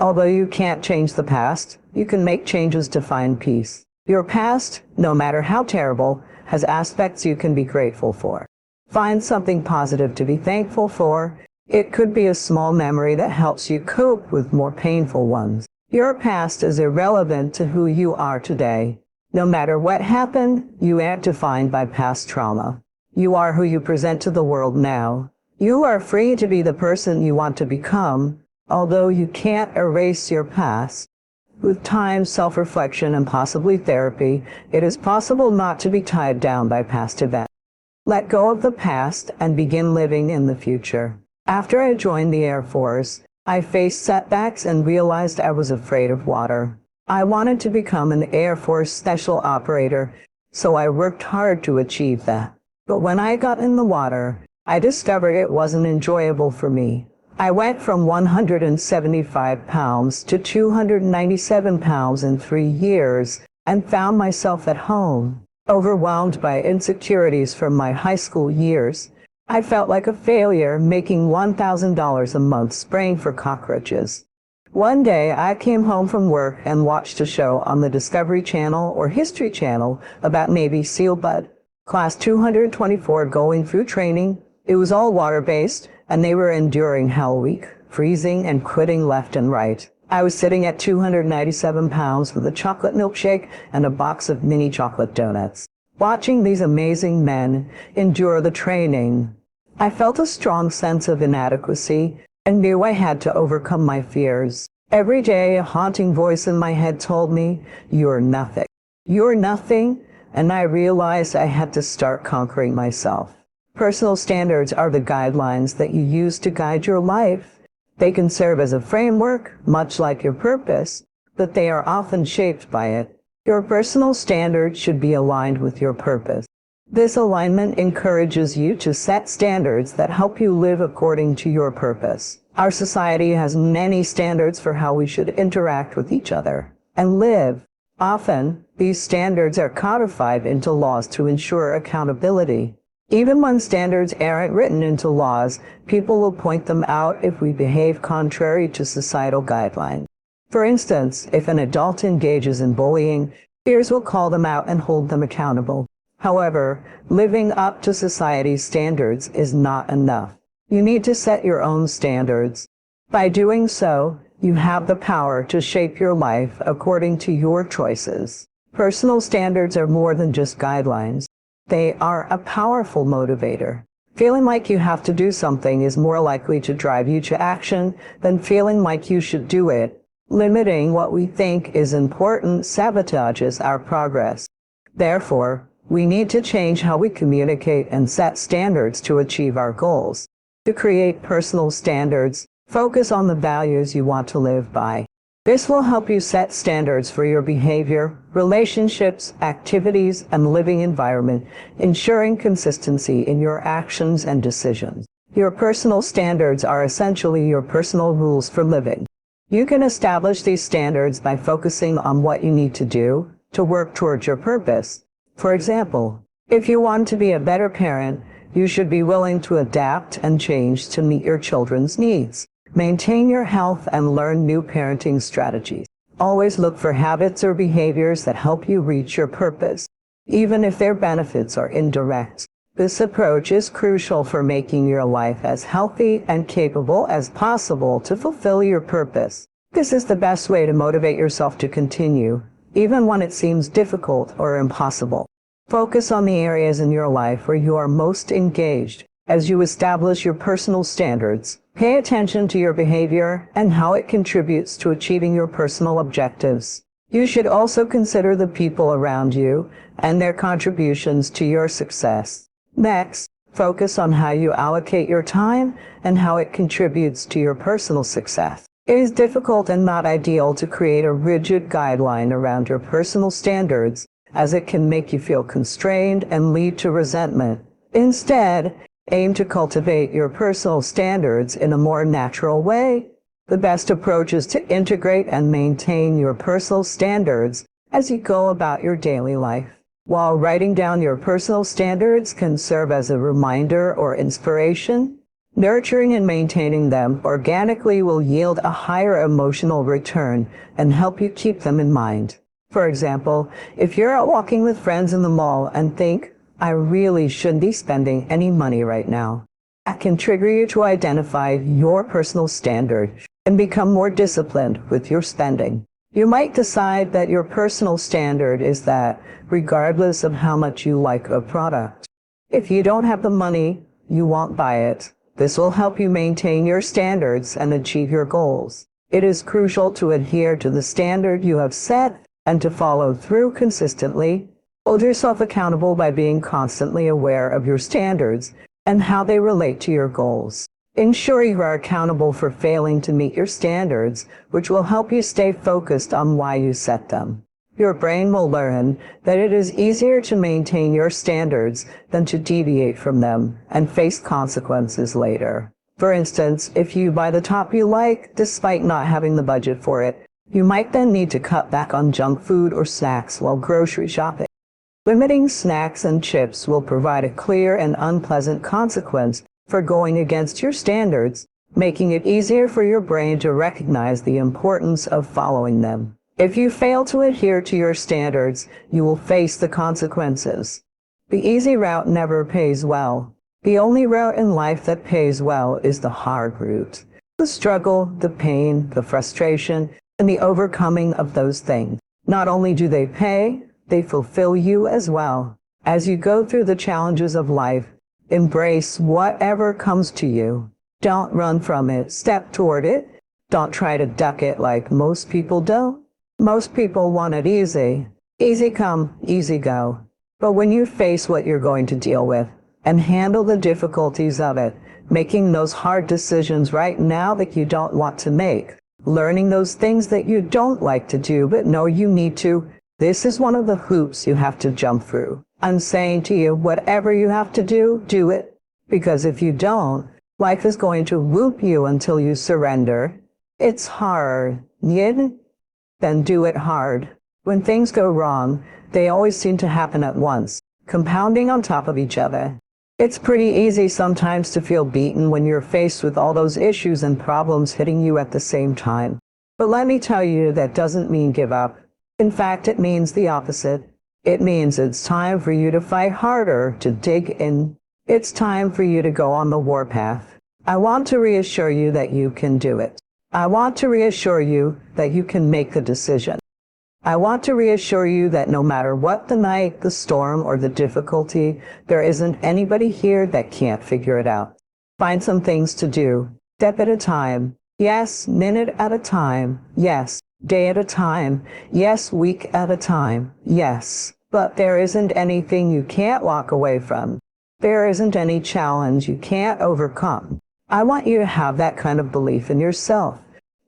Although you can't change the past, you can make changes to find peace. Your past, no matter how terrible, has aspects you can be grateful for. Find something positive to be thankful for. It could be a small memory that helps you cope with more painful ones. Your past is irrelevant to who you are today. No matter what happened, you aren't defined by past trauma. You are who you present to the world now. You are free to be the person you want to become, although you can't erase your past. With time, self-reflection, and possibly therapy, it is possible not to be tied down by past events. Let go of the past and begin living in the future. After I joined the Air Force, I faced setbacks and realized I was afraid of water. I wanted to become an Air Force special operator, so I worked hard to achieve that. But when I got in the water, I discovered it wasn't enjoyable for me. I went from 175 pounds to 297 pounds in 3 years and found myself at home, overwhelmed by insecurities from my high school years. I felt like a failure, making $1,000 a month spraying for cockroaches. One day, I came home from work and watched a show on the Discovery Channel or History Channel about Navy SEAL Bud, Class 224 going through training. It was all water-based, and they were enduring Hell Week, freezing and quitting left and right. I was sitting at 297 pounds with a chocolate milkshake and a box of mini chocolate donuts, watching these amazing men endure the training. I felt a strong sense of inadequacy and knew I had to overcome my fears. Every day, a haunting voice in my head told me, "You're nothing. You're nothing," and I realized I had to start conquering myself. Personal standards are the guidelines that you use to guide your life. They can serve as a framework, much like your purpose, but they are often shaped by it. Your personal standards should be aligned with your purpose. This alignment encourages you to set standards that help you live according to your purpose. Our society has many standards for how we should interact with each other and live. Often, these standards are codified into laws to ensure accountability. Even when standards aren't written into laws, people will point them out if we behave contrary to societal guidelines. For instance, if an adult engages in bullying, peers will call them out and hold them accountable. However, living up to society's standards is not enough. You need to set your own standards. By doing so, you have the power to shape your life according to your choices. Personal standards are more than just guidelines. They are a powerful motivator. Feeling like you have to do something is more likely to drive you to action than feeling like you should do it. Limiting what we think is important sabotages our progress. Therefore, we need to change how we communicate and set standards to achieve our goals. To create personal standards, focus on the values you want to live by. This will help you set standards for your behavior, relationships, activities, and living environment, ensuring consistency in your actions and decisions. Your personal standards are essentially your personal rules for living. You can establish these standards by focusing on what you need to do to work towards your purpose. For example, if you want to be a better parent, you should be willing to adapt and change to meet your children's needs. Maintain your health and learn new parenting strategies. Always look for habits or behaviors that help you reach your purpose, even if their benefits are indirect. This approach is crucial for making your life as healthy and capable as possible to fulfill your purpose. This is the best way to motivate yourself to continue, even when it seems difficult or impossible. Focus on the areas in your life where you are most engaged as you establish your personal standards. Pay attention to your behavior and how it contributes to achieving your personal objectives. You should also consider the people around you and their contributions to your success. Next, focus on how you allocate your time and how it contributes to your personal success. It is difficult and not ideal to create a rigid guideline around your personal standards, as it can make you feel constrained and lead to resentment. Instead, aim to cultivate your personal standards in a more natural way. The best approach is to integrate and maintain your personal standards as you go about your daily life. While writing down your personal standards can serve as a reminder or inspiration, nurturing and maintaining them organically will yield a higher emotional return and help you keep them in mind. For example, if you're out walking with friends in the mall and think, I really shouldn't be spending any money right now, that can trigger you to identify your personal standard and become more disciplined with your spending. You might decide that your personal standard is that, regardless of how much you like a product, if you don't have the money, you won't buy it. This will help you maintain your standards and achieve your goals. It is crucial to adhere to the standard you have set and to follow through consistently. Hold yourself accountable by being constantly aware of your standards and how they relate to your goals. Ensure you are accountable for failing to meet your standards, which will help you stay focused on why you set them. Your brain will learn that it is easier to maintain your standards than to deviate from them and face consequences later. For instance, if you buy the top you like, despite not having the budget for it, you might then need to cut back on junk food or snacks while grocery shopping. Limiting snacks and chips will provide a clear and unpleasant consequence for going against your standards, making it easier for your brain to recognize the importance of following them. If you fail to adhere to your standards, you will face the consequences. The easy route never pays well. The only route in life that pays well is the hard route. The struggle, the pain, the frustration, and the overcoming of those things. Not only do they pay, they fulfill you as well. As you go through the challenges of life, embrace whatever comes to you. Don't run from it. Step toward it. Don't try to duck it like most people do. Most people want it easy. Easy come, easy go. But when you face what you're going to deal with and handle the difficulties of it, making those hard decisions right now that you don't want to make, learning those things that you don't like to do but know you need to, this is one of the hoops you have to jump through. I'm saying to you, whatever you have to do it. Because if you don't, life is going to whoop you until you surrender. It's hard. Then do it hard. When things go wrong, they always seem to happen at once, compounding on top of each other. It's pretty easy sometimes to feel beaten when you're faced with all those issues and problems hitting you at the same time. But let me tell you, that doesn't mean give up. In fact, it means the opposite. It means it's time for you to fight harder, to dig in. It's time for you to go on the warpath. I want to reassure you that you can do it. I want to reassure you that you can make the decision. I want to reassure you that no matter what the night, the storm, or the difficulty, there isn't anybody here that can't figure it out. Find some things to do, step at a time. Yes, minute at a time. Yes, day at a time. Yes, week at a time. Yes. But there isn't anything you can't walk away from. There isn't any challenge you can't overcome. I want you to have that kind of belief in yourself.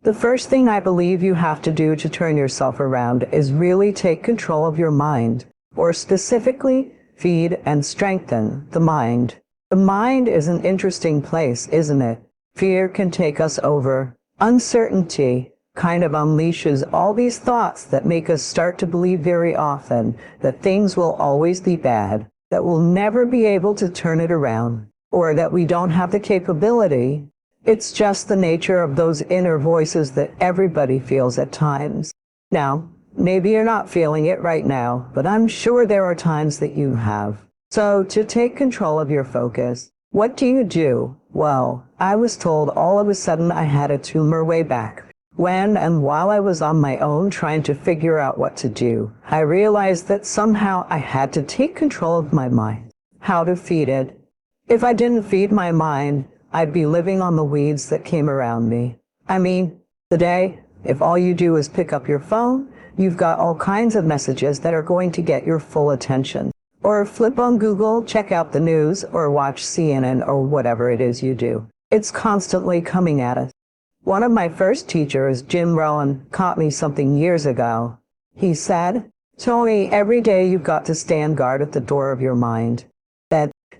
The first thing I believe you have to do to turn yourself around is really take control of your mind, or specifically, feed and strengthen the mind. The mind is an interesting place, isn't it? Fear can take us over. Uncertainty kind of unleashes all these thoughts that make us start to believe very often that things will always be bad, that we'll never be able to turn it around, or that we don't have the capability. It's just the nature of those inner voices that everybody feels at times. Now, maybe you're not feeling it right now, but I'm sure there are times that you have. So to take control of your focus, what do you do? Well, I was told all of a sudden I had a tumor way back. When and while I was on my own trying to figure out what to do, I realized that somehow I had to take control of my mind. How to feed it. If I didn't feed my mind, I'd be living on the weeds that came around me. I mean, today, if all you do is pick up your phone, you've got all kinds of messages that are going to get your full attention. Or flip on Google, check out the news, or watch CNN or whatever it is you do. It's constantly coming at us. One of my first teachers, Jim Rohn, taught me something years ago. He said, Tony, every day you've got to stand guard at the door of your mind.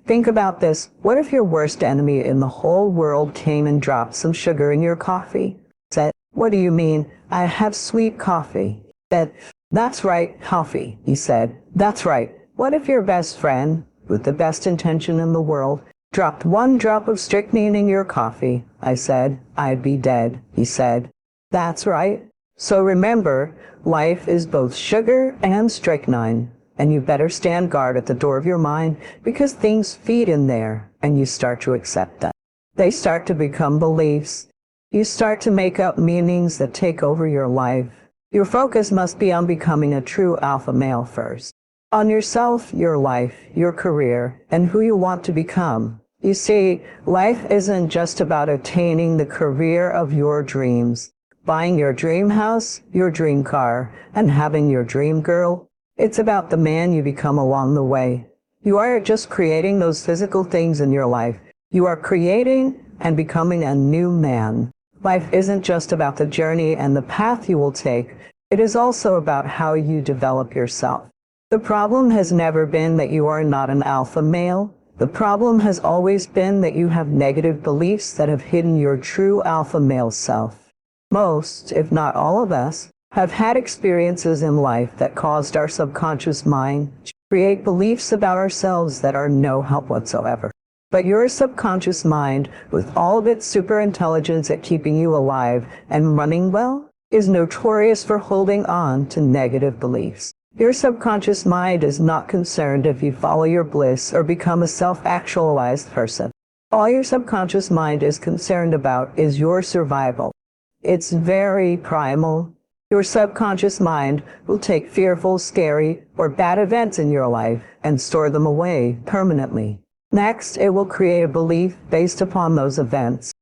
Think about this. What if your worst enemy in the whole world came and dropped some sugar in your coffee? Said, what do you mean? I have sweet coffee. Said, that's right, coffee, he said. That's right. What if your best friend, with the best intention in the world, dropped one drop of strychnine in your coffee? I said, I'd be dead, he said. That's right. So remember, life is both sugar and strychnine. And you better stand guard at the door of your mind because things feed in there and you start to accept them. They start to become beliefs. You start to make up meanings that take over your life. Your focus must be on becoming a true alpha male first. On yourself, your life, your career, and who you want to become. You see, life isn't just about attaining the career of your dreams, buying your dream house, your dream car, and having your dream girl. It's about the man you become along the way. You aren't just creating those physical things in your life. You are creating and becoming a new man. Life isn't just about the journey and the path you will take. It is also about how you develop yourself. The problem has never been that you are not an alpha male. The problem has always been that you have negative beliefs that have hidden your true alpha male self. Most, if not all of us, have had experiences in life that caused our subconscious mind to create beliefs about ourselves that are no help whatsoever. But your subconscious mind, with all of its super intelligence at keeping you alive and running well, is notorious for holding on to negative beliefs. Your subconscious mind is not concerned if you follow your bliss or become a self-actualized person. All your subconscious mind is concerned about is your survival. It's very primal. Your subconscious mind will take fearful, scary, or bad events in your life and store them away permanently. Next, it will create a belief based upon those events.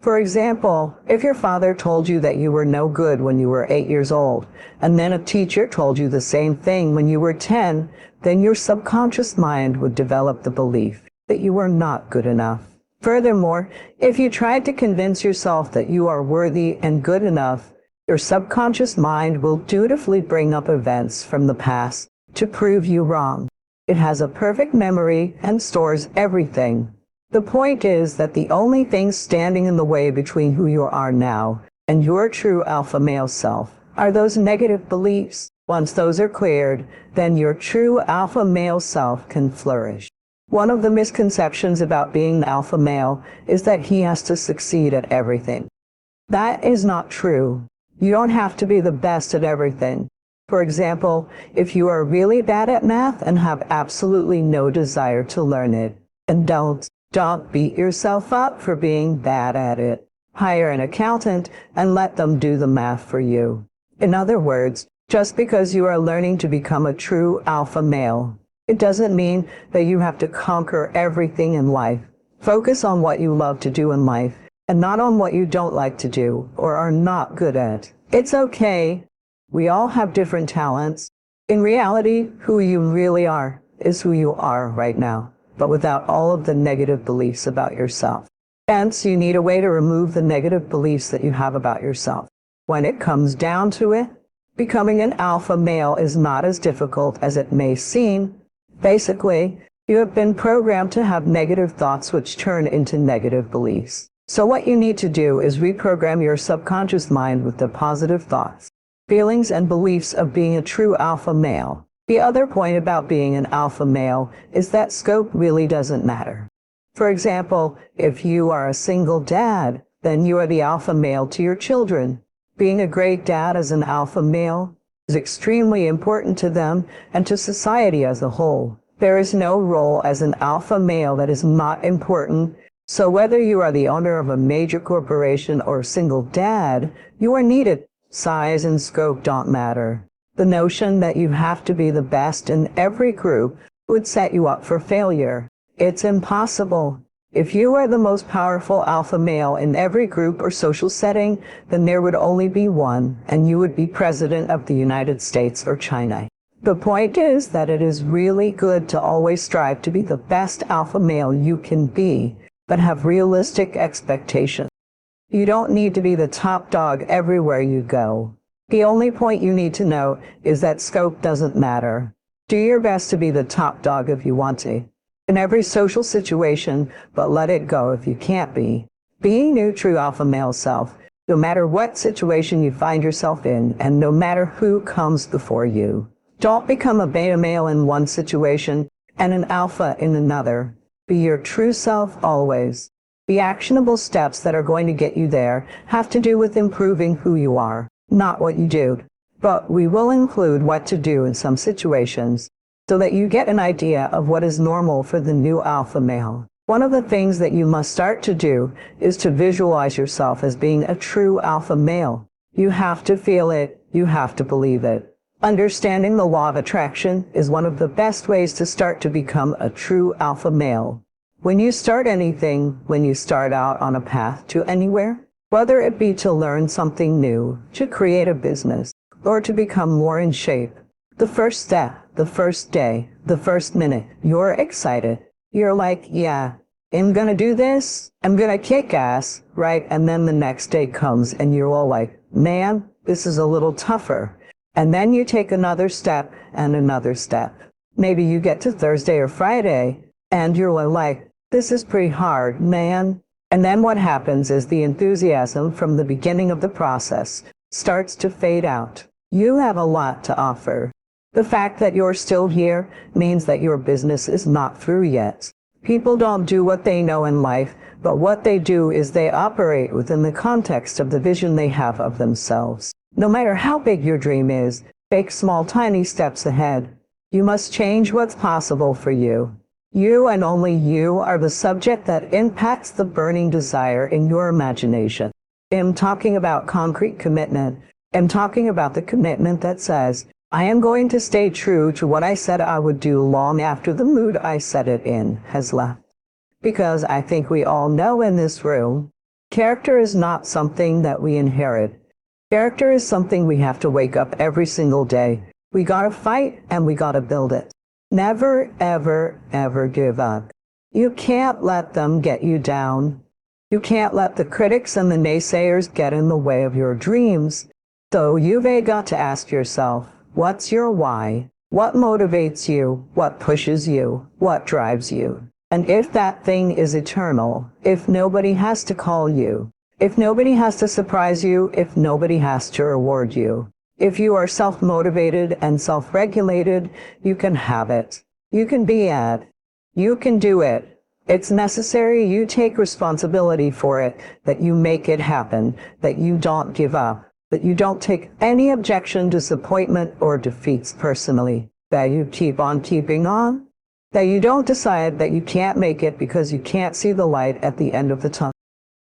For example, if your father told you that you were no good when you were 8 years old, and then a teacher told you the same thing when you were 10, then your subconscious mind would develop the belief that you were not good enough. Furthermore, if you tried to convince yourself that you are worthy and good enough, your subconscious mind will dutifully bring up events from the past to prove you wrong. It has a perfect memory and stores everything. The point is that the only thing standing in the way between who you are now and your true alpha male self are those negative beliefs. Once those are cleared, then your true alpha male self can flourish. One of the misconceptions about being an alpha male is that he has to succeed at everything. That is not true. You don't have to be the best at everything. For example, if you are really bad at math and have absolutely no desire to learn it, and don't beat yourself up for being bad at it. Hire an accountant and let them do the math for you. In other words, just because you are learning to become a true alpha male, it doesn't mean that you have to conquer everything in life. Focus on what you love to do in life and not on what you don't like to do or are not good at. It's okay. We all have different talents. In reality, who you really are is who you are right now, but without all of the negative beliefs about yourself. Hence, you need a way to remove the negative beliefs that you have about yourself. When it comes down to it, becoming an alpha male is not as difficult as it may seem. Basically, you have been programmed to have negative thoughts which turn into negative beliefs. So what you need to do is reprogram your subconscious mind with the positive thoughts, feelings, and beliefs of being a true alpha male. The other point about being an alpha male is that scope really doesn't matter. For example, if you are a single dad, then you are the alpha male to your children. Being a great dad as an alpha male is extremely important to them and to society as a whole. There is no role as an alpha male that is not important. So whether you are the owner of a major corporation or a single dad, you are needed. Size and scope don't matter. The notion that you have to be the best in every group would set you up for failure. It's impossible. If you are the most powerful alpha male in every group or social setting, then there would only be one, and you would be president of the United States or China. The point is that it is really good to always strive to be the best alpha male you can be, but have realistic expectations. You don't need to be the top dog everywhere you go. The only point you need to know is that scope doesn't matter. Do your best to be the top dog if you want to, in every social situation, but let it go if you can't be. Being your true alpha male self, no matter what situation you find yourself in, and no matter who comes before you. Don't become a beta male in one situation and an alpha in another. Be your true self always. The actionable steps that are going to get you there have to do with improving who you are, not what you do. But we will include what to do in some situations so that you get an idea of what is normal for the new alpha male. One of the things that you must start to do is to visualize yourself as being a true alpha male. You have to feel it. You have to believe it. Understanding the law of attraction is one of the best ways to start to become a true alpha male. When you start anything, when you start out on a path to anywhere, whether it be to learn something new, to create a business, or to become more in shape, the first step, the first day, the first minute, you're excited. You're like, yeah, I'm gonna do this, I'm gonna kick ass, right? And then the next day comes and you're all like, man, this is a little tougher. And then you take another step and another step. Maybe you get to Thursday or Friday and you're like, this is pretty hard, man. And then what happens is the enthusiasm from the beginning of the process starts to fade out. You have a lot to offer. The fact that you're still here means that your business is not through yet. People don't do what they know in life, but what they do is they operate within the context of the vision they have of themselves. No matter how big your dream is, take small, tiny steps ahead. You must change what's possible for you. You and only you are the subject that impacts the burning desire in your imagination. I'm talking about concrete commitment. I'm talking about the commitment that says, I am going to stay true to what I said I would do long after the mood I set it in has left. Because I think we all know in this room, character is not something that we inherit. Character is something we have to wake up every single day. We gotta fight and we gotta build it. Never, ever, ever give up. You can't let them get you down. You can't let the critics and the naysayers get in the way of your dreams. So you've got to ask yourself, what's your why? What motivates you? What pushes you? What drives you? And if that thing is eternal, if nobody has to call you, if nobody has to surprise you, if nobody has to reward you, if you are self-motivated and self-regulated, you can have it. You can be it. You can do it. It's necessary you take responsibility for it, that you make it happen, that you don't give up, that you don't take any objection, disappointment, or defeats personally, that you keep on keeping on, that you don't decide that you can't make it because you can't see the light at the end of the tunnel.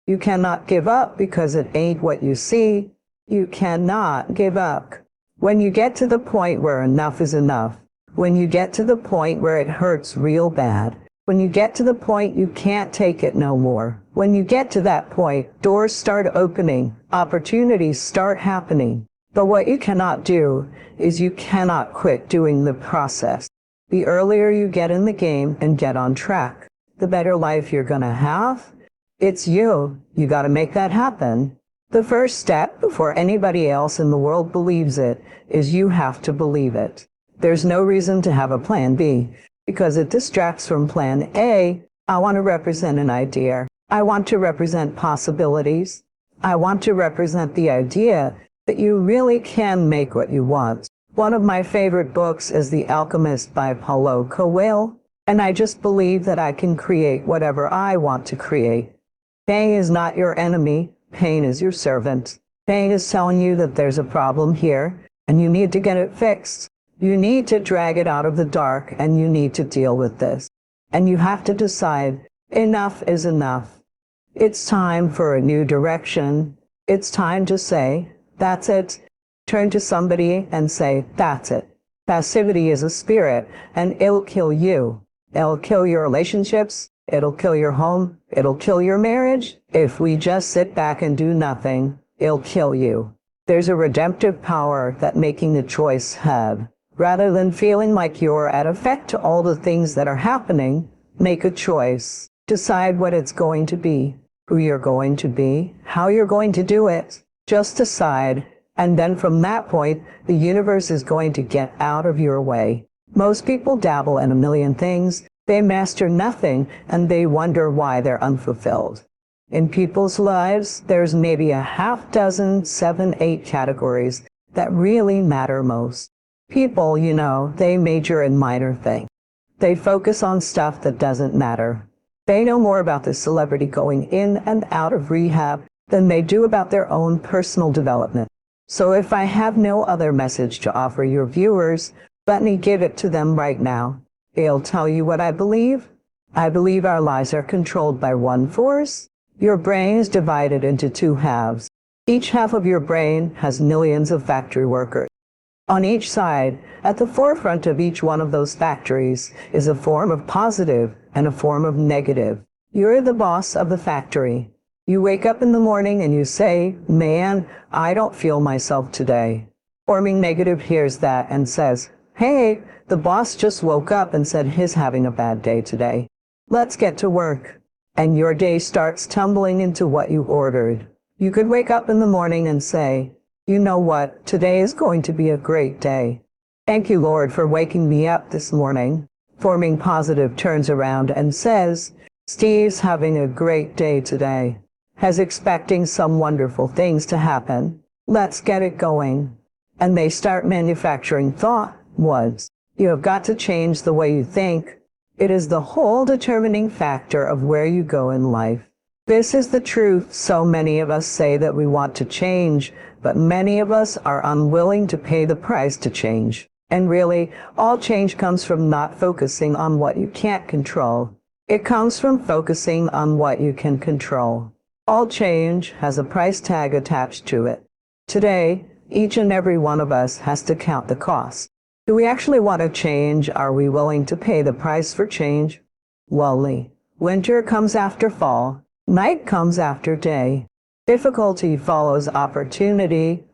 You cannot give up because it ain't what you see. You cannot give up. When you get to the point where enough is enough, when you get to the point where it hurts real bad, when you get to the point you can't take it no more, when you get to that point, doors start opening, opportunities start happening. But what you cannot do is you cannot quit doing the process. The earlier you get in the game and get on track, the better life you're gonna have. It's you. You gotta make that happen. The first step, before anybody else in the world believes it, is you have to believe it. There's no reason to have a plan B, because it distracts from plan A. I want to represent an idea. I want to represent possibilities. I want to represent the idea that you really can make what you want. One of my favorite books is The Alchemist by Paulo Coelho, and I just believe that I can create whatever I want to create. Pain is not your enemy. Pain is your servant. Pain is telling you that there's a problem here and you need to get it fixed. You need to drag it out of the dark, and you need to deal with this. And you have to decide, enough is enough. It's time for a new direction. It's time to say, that's it. Turn to somebody and say, that's it. Passivity is a spirit, and it'll kill you. It'll kill your relationships. It'll kill your home. It'll kill your marriage. If we just sit back and do nothing, it'll kill you. There's a redemptive power that making the choice have. Rather than feeling like you're at effect to all the things that are happening, make a choice. Decide what it's going to be, who you're going to be, how you're going to do it. Just decide. And then from that point, the universe is going to get out of your way. Most people dabble in a million things. They master nothing, and they wonder why they're unfulfilled. In people's lives, there's maybe a half dozen, 7, 8 categories that really matter most. People, they major in minor things. They focus on stuff that doesn't matter. They know more about the celebrity going in and out of rehab than they do about their own personal development. So if I have no other message to offer your viewers, let me give it to them right now. I'll tell you what I believe. I believe our lives are controlled by one force. Your brain is divided into 2 halves. Each half of your brain has millions of factory workers. On each side, at the forefront of each one of those factories, is a form of positive and a form of negative. You're the boss of the factory. You wake up in the morning and you say, man, I don't feel myself today. Forming negative hears that and says, hey, the boss just woke up and said he's having a bad day today. Let's get to work. And your day starts tumbling into what you ordered. You could wake up in the morning and say, you know what, today is going to be a great day. Thank you, Lord, for waking me up this morning. Forming positive turns around and says, Steve's having a great day today. Has expecting some wonderful things to happen. Let's get it going. And they start manufacturing thought once. You have got to change the way you think. It is the whole determining factor of where you go in life. This is the truth. So many of us say that we want to change, but many of us are unwilling to pay the price to change. And really, all change comes from not focusing on what you can't control. It comes from focusing on what you can control. All change has a price tag attached to it. Today, each and every one of us has to count the cost. Do we actually want to change? Are we willing to pay the price for change? Well, winter comes after fall. Night comes after day. Difficulty follows opportunity.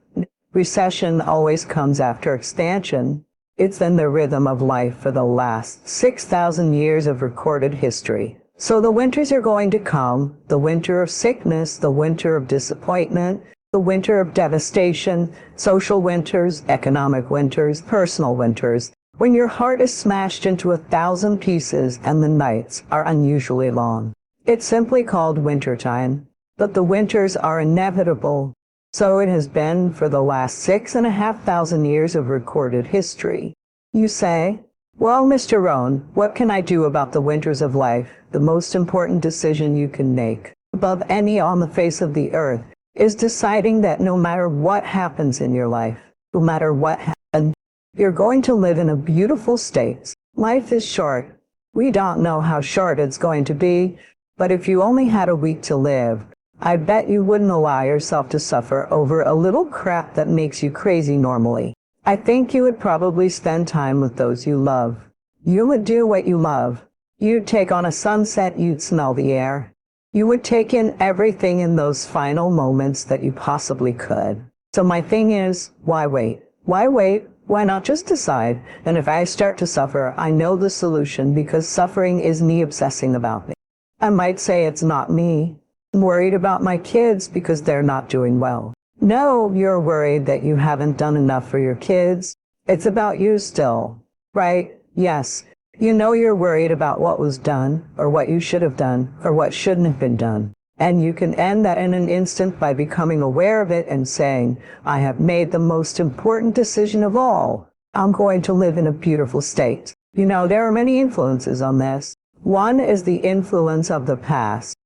Recession always comes after expansion. It's been the rhythm of life for the last 6,000 years of recorded history. So the winters are going to come, the winter of sickness, the winter of disappointment, the winter of devastation, social winters, economic winters, personal winters, when your heart is smashed into 1,000 pieces and the nights are unusually long. It's simply called wintertime, but the winters are inevitable. So it has been for the last 6,500 years of recorded history. You say, well, Mr. Rohn, what can I do about the winters of life? The most important decision you can make, above any on the face of the earth, is deciding that no matter what happens in your life, no matter what happens, you're going to live in a beautiful state. Life is short. We don't know how short it's going to be, but if you only had a week to live, I bet you wouldn't allow yourself to suffer over a little crap that makes you crazy normally. I think you would probably spend time with those you love. You would do what you love. You'd take on a sunset, you'd smell the air. You would take in everything in those final moments that you possibly could. So my thing is, why wait? Why wait? Why not just decide? And if I start to suffer, I know the solution, because suffering is me obsessing about me. I might say it's not me. I'm worried about my kids because they're not doing well. No, you're worried that you haven't done enough for your kids. It's about you still, right? Yes. You know you're worried about what was done, or what you should have done, or what shouldn't have been done. And you can end that in an instant by becoming aware of it and saying, I have made the most important decision of all. I'm going to live in a beautiful state. You know, there are many influences on this. One is the influence of the past.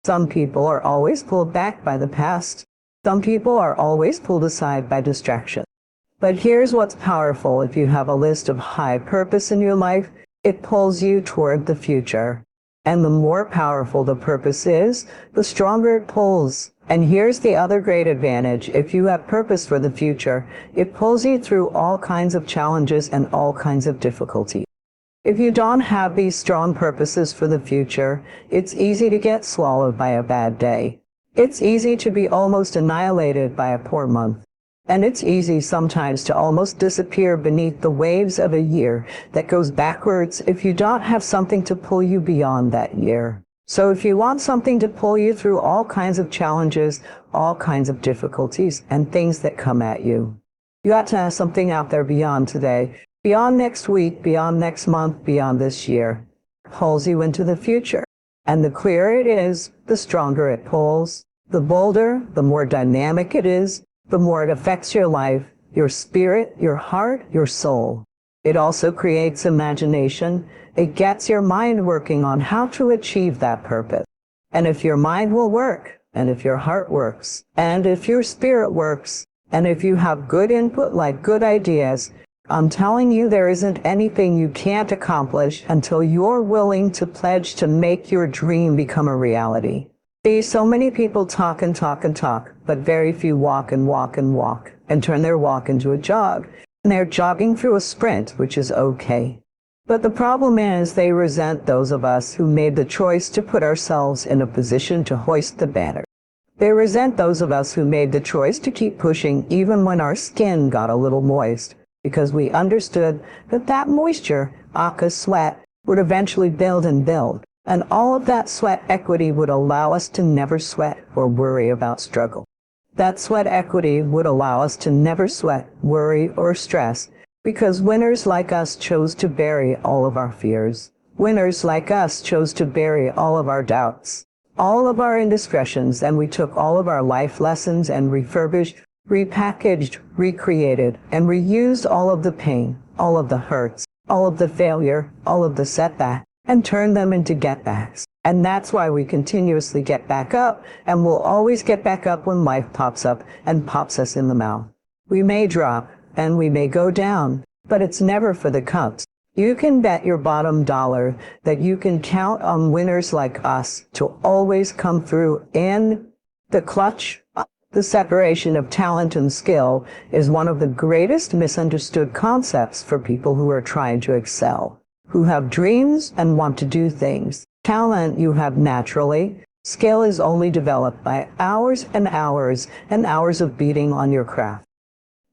Some people are always pulled back by the past. Some people are always pulled aside by distraction. But here's what's powerful. If you have a list of high purpose in your life, it pulls you toward the future. And the more powerful the purpose is, the stronger it pulls. And here's the other great advantage. If you have purpose for the future, it pulls you through all kinds of challenges and all kinds of difficulty. If you don't have these strong purposes for the future, it's easy to get swallowed by a bad day. It's easy to be almost annihilated by a poor month. And it's easy sometimes to almost disappear beneath the waves of a year that goes backwards if you don't have something to pull you beyond that year. So if you want something to pull you through all kinds of challenges, all kinds of difficulties, and things that come at you, you got to have something out there beyond today, beyond next week, beyond next month, beyond this year. Pulls you into the future. And the clearer it is, the stronger it pulls. The bolder, the more dynamic it is, the more it affects your life, your spirit, your heart, your soul. It also creates imagination. It gets your mind working on how to achieve that purpose. And if your mind will work, and if your heart works, and if your spirit works, and if you have good input like good ideas, I'm telling you, there isn't anything you can't accomplish until you're willing to pledge to make your dream become a reality. See, so many people talk and talk and talk, but very few walk and walk and walk, and turn their walk into a jog. And they're jogging through a sprint, which is okay. But the problem is they resent those of us who made the choice to put ourselves in a position to hoist the banner. They resent those of us who made the choice to keep pushing even when our skin got a little moist, because we understood that that moisture, aka sweat, would eventually build and build. And all of that sweat equity would allow us to never sweat or worry about struggle. That sweat equity would allow us to never sweat, worry, or stress, because winners like us chose to bury all of our fears. Winners like us chose to bury all of our doubts, all of our indiscretions, and we took all of our life lessons and refurbished, repackaged, recreated, and reused all of the pain, all of the hurts, all of the failure, all of the setback, and turn them into get-backs. And that's why we continuously get back up, and we'll always get back up when life pops up and pops us in the mouth. We may drop, and we may go down, but it's never for the counts. You can bet your bottom dollar that you can count on winners like us to always come through in the clutch. The separation of talent and skill is one of the greatest misunderstood concepts for people who are trying to excel, who have dreams and want to do things. Talent you have naturally. Skill is only developed by hours and hours and hours of beating on your craft.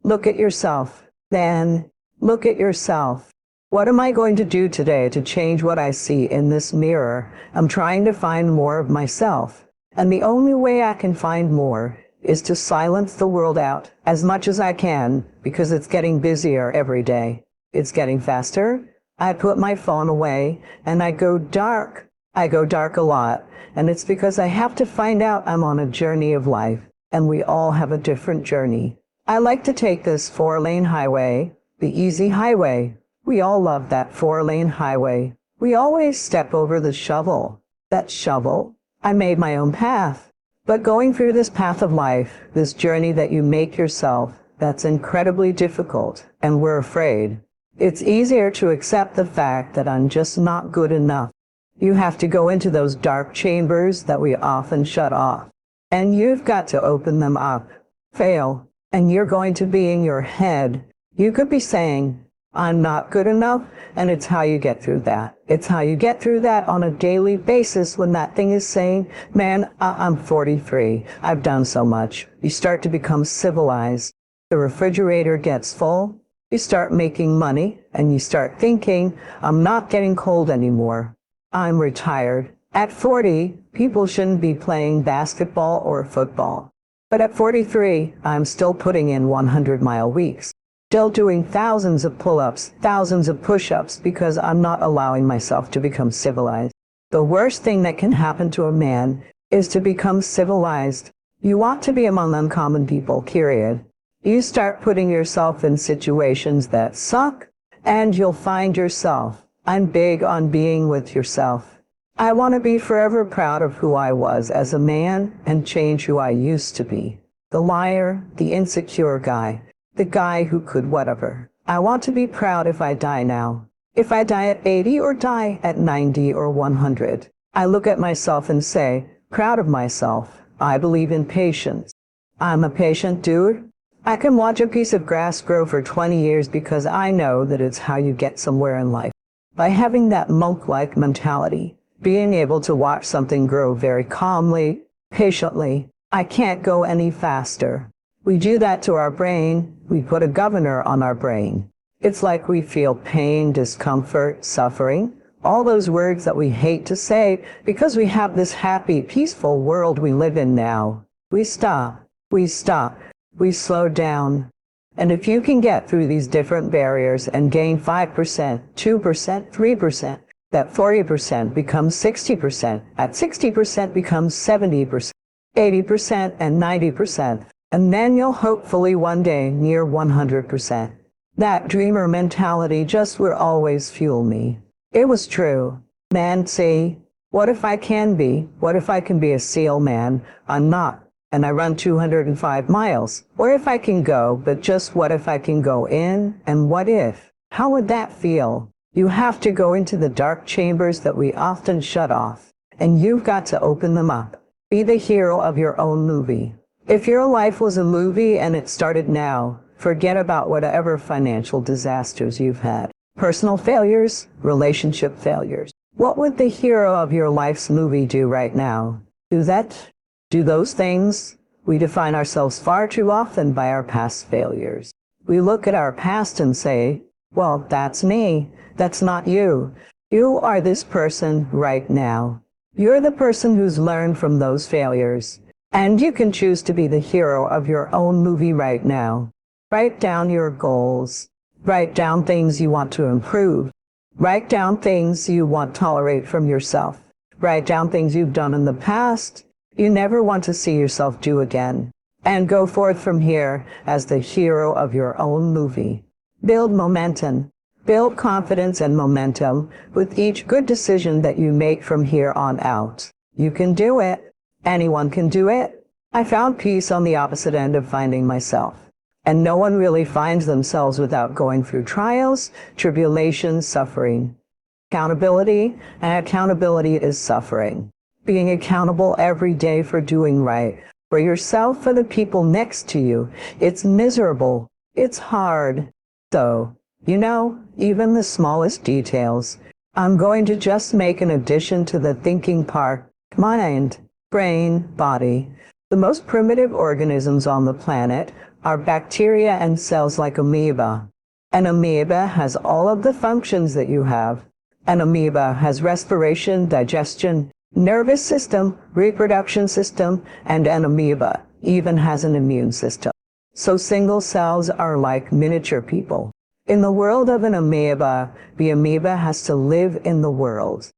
Look at yourself. Then look at yourself. What am I going to do today to change what I see in this mirror? I'm trying to find more of myself. And the only way I can find more is to silence the world out as much as I can, because it's getting busier every day. It's getting faster. I put my phone away and I go dark. I go dark a lot, and it's because I have to find out I'm on a journey of life, and we all have a different journey. I like to take this 4-lane highway, the easy highway. We all love that 4-lane highway. We always step over the shovel. That shovel, I made my own path. But going through this path of life, this journey that you make yourself, that's incredibly difficult, and we're afraid. It's easier to accept the fact that I'm just not good enough. You have to go into those dark chambers that we often shut off. And you've got to open them up. Fail. And you're going to be in your head. You could be saying, I'm not good enough, and it's how you get through that. It's how you get through that on a daily basis when that thing is saying, man, I'm 43. I've done so much. You start to become civilized. The refrigerator gets full. You start making money, and you start thinking, I'm not getting cold anymore. I'm retired. At 40, people shouldn't be playing basketball or football. But at 43, I'm still putting in 100-mile weeks, still doing thousands of pull-ups, thousands of push-ups, because I'm not allowing myself to become civilized. The worst thing that can happen to a man is to become civilized. You want to be among uncommon people, period. You start putting yourself in situations that suck, and you'll find yourself. I'm big on being with yourself. I want to be forever proud of who I was as a man and change who I used to be. The liar, the insecure guy, The guy who could whatever. I want to be proud if I die now. If I die at 80 or die at 90 or 100. I look at myself and say, proud of myself. I believe in patience. I'm a patient dude. I can watch a piece of grass grow for 20 years because I know that it's how you get somewhere in life. By having that monk-like mentality, being able to watch something grow very calmly, patiently, I can't go any faster. We do that to our brain. We put a governor on our brain. It's like we feel pain, discomfort, suffering, all those words that we hate to say because we have this happy, peaceful world we live in now. We stop. We slow down. And if you can get through these different barriers and gain 5%, 2%, 3%, that 40% becomes 60%, at 60% becomes 70%, 80% and 90%, and then you'll hopefully one day near 100%. That dreamer mentality just will always fuel me. It was true. Man, see, what if I can be? What if I can be a SEAL man? I'm not. And I run 205 miles. Or if I can go, but just what if I can go in? And what if? How would that feel? You have to go into the dark chambers that we often shut off. And you've got to open them up. Be the hero of your own movie. If your life was a movie and it started now, forget about whatever financial disasters you've had. Personal failures, relationship failures. What would the hero of your life's movie do right now? Do those things? We define ourselves far too often by our past failures. We look at our past and say, well, that's me. That's not you. You are this person right now. You're the person who's learned from those failures. And you can choose to be the hero of your own movie right now. Write down your goals. Write down things you want to improve. Write down things you want to tolerate from yourself. Write down things you've done in the past you never want to see yourself do again. And go forth from here as the hero of your own movie. Build momentum. Build confidence and momentum with each good decision that you make from here on out. You can do it. Anyone can do it. I found peace on the opposite end of finding myself. And no one really finds themselves without going through trials, tribulations, suffering. Accountability, and accountability is suffering. Being accountable every day for doing right, for yourself, for the people next to you. It's miserable. It's hard. So, even the smallest details. I'm going to just make an addition to the thinking part. Mind, brain, body. The most primitive organisms on the planet are bacteria and cells like amoeba. An amoeba has all of the functions that you have. An amoeba has respiration, digestion, nervous system, reproduction system, and an amoeba even has an immune system. So single cells are like miniature people. In the world of an amoeba, the amoeba has to live in the world.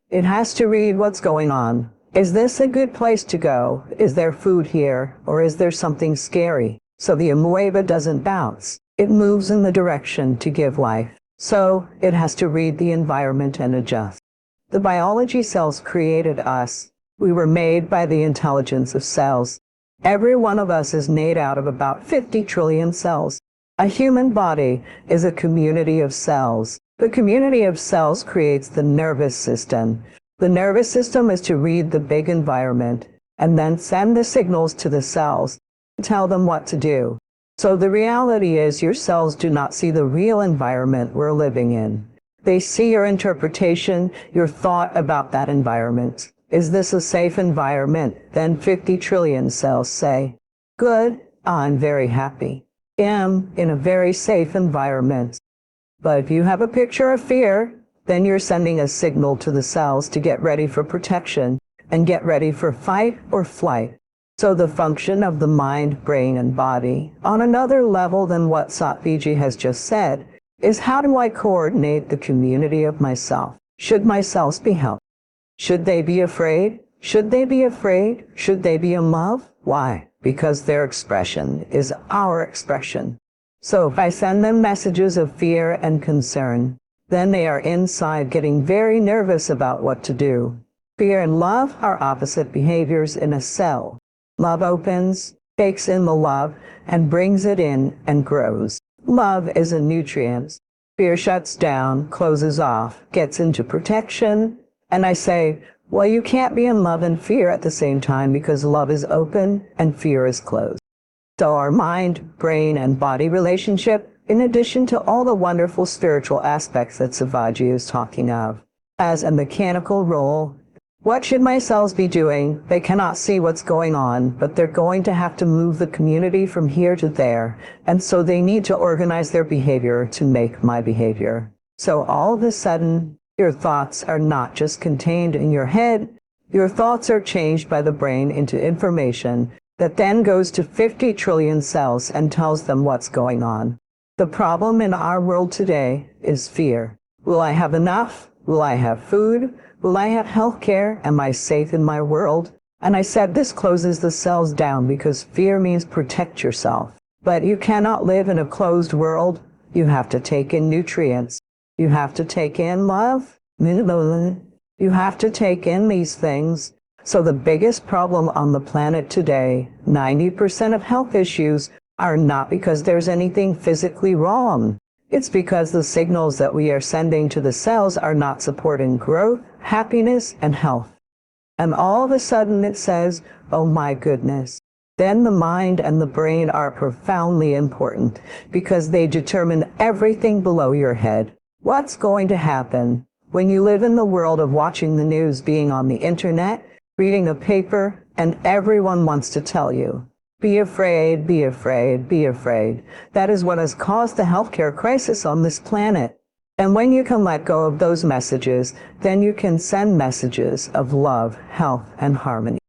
It has to read what's going on. Is this a good place to go? Is there food here? Or is there something scary? So the amoeba doesn't bounce. It moves in the direction to give life. So it has to read the environment and adjust. The biology cells created us. We were made by the intelligence of cells. Every one of us is made out of about 50 trillion cells. A human body is a community of cells. The community of cells creates the nervous system. The nervous system is to read the big environment and then send the signals to the cells and tell them what to do. So the reality is your cells do not see the real environment we're living in. They see your interpretation, your thought about that environment. Is this a safe environment? Then 50 trillion cells say, good, I'm very happy. Am in a very safe environment. But if you have a picture of fear, then you're sending a signal to the cells to get ready for protection and get ready for fight or flight. So the function of the mind, brain, and body, on another level than what Seach has just said, is how do I coordinate the community of myself? Should my cells be helped? Should they be afraid? Should they be afraid? Should they be in love? Why? Because their expression is our expression. So if I send them messages of fear and concern, then they are inside getting very nervous about what to do. Fear and love are opposite behaviors in a cell. Love opens, takes in the love and brings it in and grows. Love is a nutrient. Fear shuts down, closes off, gets into protection. And I say, well, you can't be in love and fear at the same time because love is open and fear is closed. So our mind, brain, and body relationship, in addition to all the wonderful spiritual aspects that Savaji is talking of, as a mechanical role. What should my cells be doing? They cannot see what's going on, but they're going to have to move the community from here to there, and so they need to organize their behavior to make my behavior. So all of a sudden, your thoughts are not just contained in your head, your thoughts are changed by the brain into information that then goes to 50 trillion cells and tells them what's going on. The problem in our world today is fear. Will I have enough? Will I have food? Will I have health care? Am I safe in my world? And I said this closes the cells down because fear means protect yourself. But you cannot live in a closed world. You have to take in nutrients. You have to take in love. You have to take in these things. So the biggest problem on the planet today, 90% of health issues, are not because there's anything physically wrong. It's because the signals that we are sending to the cells are not supporting growth, happiness, and health. And all of a sudden it says, oh my goodness. Then the mind and the brain are profoundly important because they determine everything below your head. What's going to happen when you live in the world of watching the news, being on the internet, reading the paper, and everyone wants to tell you, be afraid, be afraid, be afraid. That is what has caused the healthcare crisis on this planet. And when you can let go of those messages, then you can send messages of love, health, and harmony.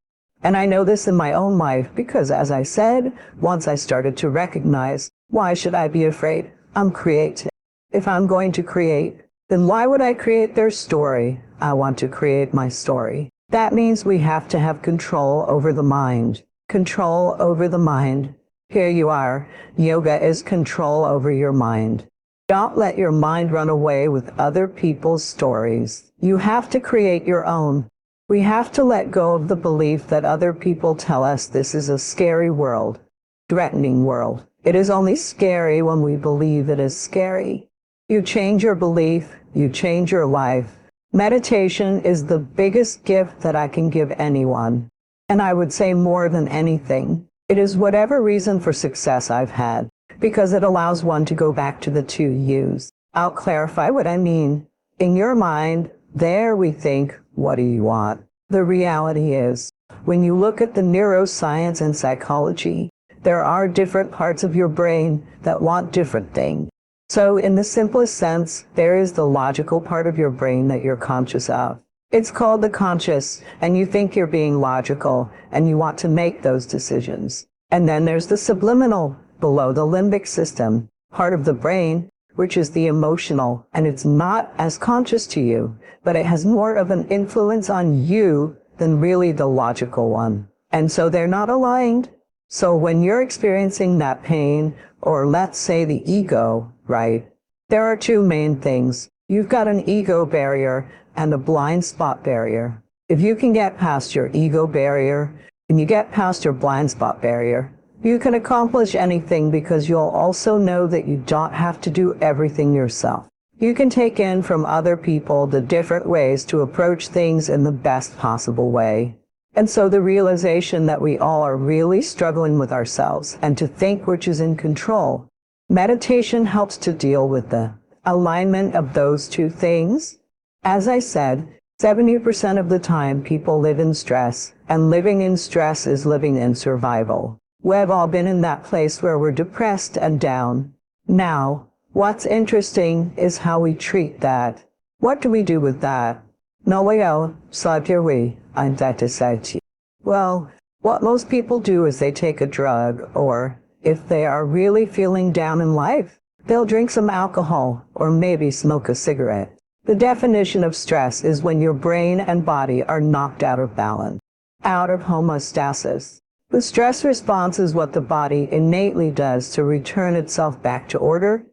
And I know this in my own life because, as I said, once I started to recognize, why should I be afraid? I'm creative. If I'm going to create, then why would I create their story? I want to create my story. That means we have to have control over the mind. Control over the mind. Here you are. Yoga is control over your mind. Don't let your mind run away with other people's stories. You have to create your own. We have to let go of the belief that other people tell us this is a scary world, threatening world. It is only scary when we believe it is scary. You change your belief, you change your life. Meditation is the biggest gift that I can give anyone. And I would say more than anything, it is whatever reason for success I've had, because it allows one to go back to the 2 U's. I'll clarify what I mean. In your mind, there we think, what do you want? The reality is, when you look at the neuroscience and psychology, there are different parts of your brain that want different things. So in the simplest sense, there is the logical part of your brain that you're conscious of. It's called the conscious, and you think you're being logical, and you want to make those decisions. And then there's the subliminal, below the limbic system, part of the brain, which is the emotional, and it's not as conscious to you, but it has more of an influence on you than really the logical one. And so they're not aligned. So when you're experiencing that pain, or let's say the ego, right, there are 2 main things. You've got an ego barrier and a blind spot barrier. If you can get past your ego barrier and you get past your blind spot barrier, you can accomplish anything because you'll also know that you don't have to do everything yourself. You can take in from other people the different ways to approach things in the best possible way. And so the realization that we all are really struggling with ourselves and to think which is in control. Meditation helps to deal with the alignment of those 2 things. As I said, 70% of the time people live in stress, and living in stress is living in survival. We've all been in that place where we're depressed and down. Now, what's interesting is how we treat that. What do we do with that? Well, what most people do is they take a drug, or if they are really feeling down in life, they'll drink some alcohol or maybe smoke a cigarette. The definition of stress is when your brain and body are knocked out of balance, out of homeostasis. The stress response is what the body innately does to return itself back to order.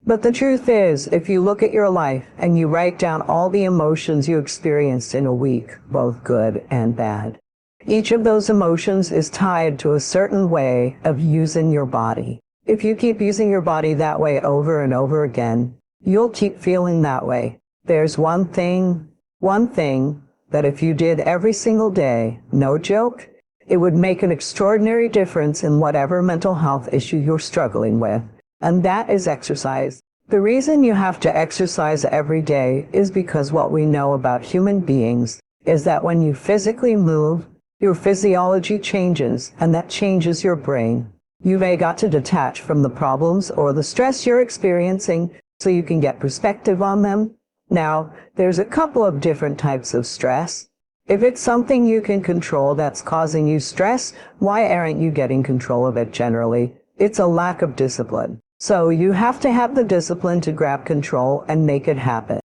But the truth is, if you look at your life and you write down all the emotions you experienced in a week, both good and bad, Each of those emotions is tied to a certain way of using your body. If you keep using your body that way over and over again, you'll keep feeling that way. There's one thing that if you did every single day, no joke, it would make an extraordinary difference in whatever mental health issue you're struggling with, and that is exercise. The reason you have to exercise every day is because what we know about human beings is that when you physically move, your physiology changes, and that changes your brain. You may got to detach from the problems or the stress you're experiencing so you can get perspective on them. Now, there's a couple of different types of stress. If it's something you can control that's causing you stress, why aren't you getting control of it generally? It's a lack of discipline. So you have to have the discipline to grab control and make it happen.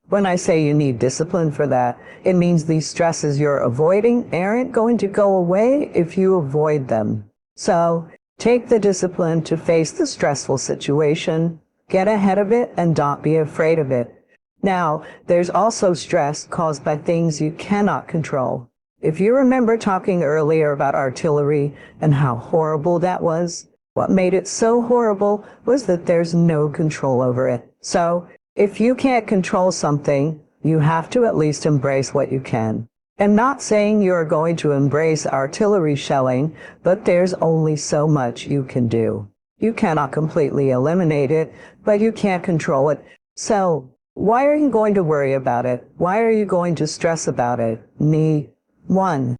When I say you need discipline for that, it means these stresses you're avoiding aren't going to go away if you avoid them. So take the discipline to face the stressful situation, get ahead of it, and don't be afraid of it. Now, there's also stress caused by things you cannot control. If you remember talking earlier about artillery and how horrible that was, what made it so horrible was that there's no control over it. So, if you can't control something, you have to at least embrace what you can. I'm not saying you're going to embrace artillery shelling, but there's only so much you can do. You cannot completely eliminate it, but you can't control it. So, why are you going to worry about it? Why are you going to stress about it? 1.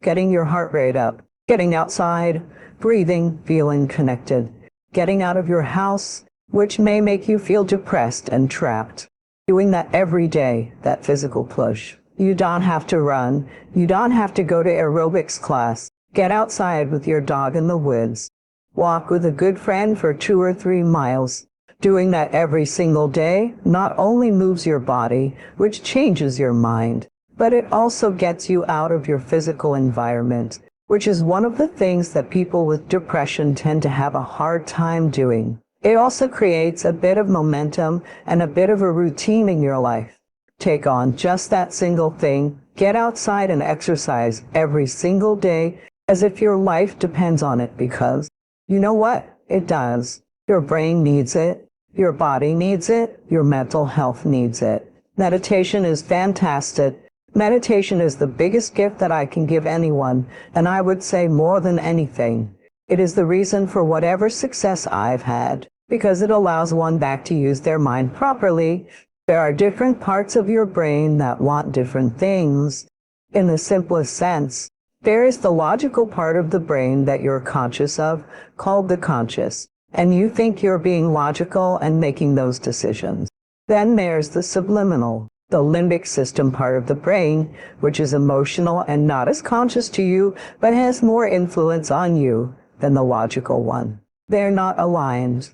Getting your heart rate up. Getting outside, breathing, feeling connected. Getting out of your house, which may make you feel depressed and trapped. Doing that every day, that physical push. You don't have to run. You don't have to go to aerobics class. Get outside with your dog in the woods. Walk with a good friend for 2 or 3 miles. Doing that every single day not only moves your body, which changes your mind, but it also gets you out of your physical environment, which is one of the things that people with depression tend to have a hard time doing. It also creates a bit of momentum and a bit of a routine in your life. Take on just that single thing, get outside and exercise every single day as if your life depends on it, because you know what? It does. Your brain needs it. Your body needs it. Your mental health needs it. Meditation is fantastic. Meditation is the biggest gift that I can give anyone, and I would say more than anything. It is the reason for whatever success I've had, because it allows one back to use their mind properly. There are different parts of your brain that want different things. In the simplest sense, there is the logical part of the brain that you're conscious of, called the conscious, and you think you're being logical and making those decisions. Then there's the subliminal, the limbic system part of the brain, which is emotional and not as conscious to you, but has more influence on you than the logical one. They're not aligned.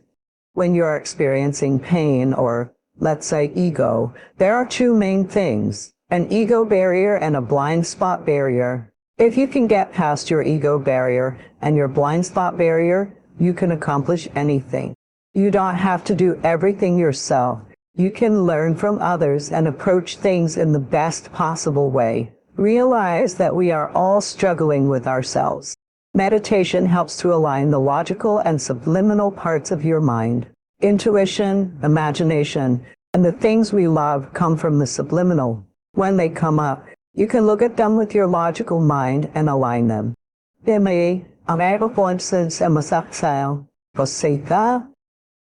When you're experiencing pain or, let's say, ego, there are 2 main things, an ego barrier and a blind spot barrier. If you can get past your ego barrier and your blind spot barrier, you can accomplish anything. You don't have to do everything yourself. You can learn from others and approach things in the best possible way. Realize that we are all struggling with ourselves. Meditation helps to align the logical and subliminal parts of your mind. Intuition, imagination, and the things we love come from the subliminal. When they come up, you can look at them with your logical mind and align them. Ang aerofonses e masaksail, posita,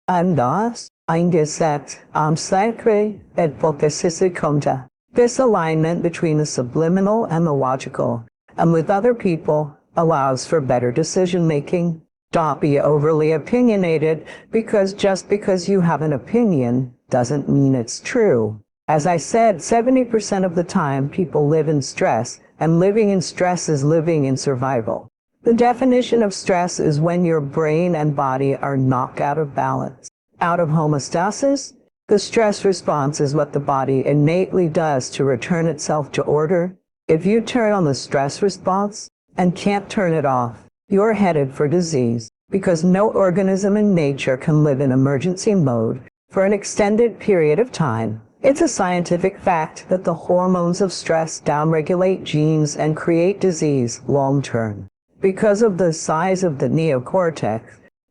andas, eingeset, sacre, et potesisiconta. This alignment between the subliminal and the logical, and with other people, allows for better decision-making. Don't be overly opinionated, because just because you have an opinion doesn't mean it's true. As I said, 70% of the time people live in stress, and living in stress is living in survival. The definition of stress is when your brain and body are knocked out of balance, out of homeostasis. The stress response is what the body innately does to return itself to order. If you turn on the stress response and can't turn it off, you're headed for disease, because no organism in nature can live in emergency mode for an extended period of time. It's a scientific fact that the hormones of stress downregulate genes and create disease long term. Because of the size of the neocortex,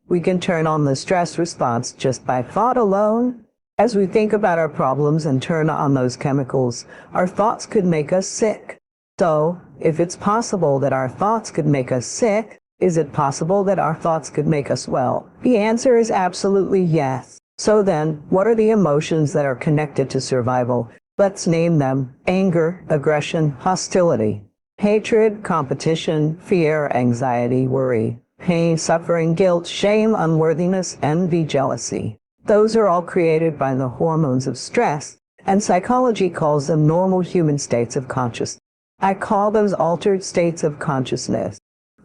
we can turn on the stress response just by thought alone. As we think about our problems and turn on those chemicals, our thoughts could make us sick. So, if it's possible that our thoughts could make us sick, is it possible that our thoughts could make us well? The answer is absolutely yes. So then, what are the emotions that are connected to survival? Let's name them: anger, aggression, hostility, hatred, competition, fear, anxiety, worry, pain, suffering, guilt, shame, unworthiness, envy, jealousy. Those are all created by the hormones of stress, and psychology calls them normal human states of consciousness. I call those altered states of consciousness.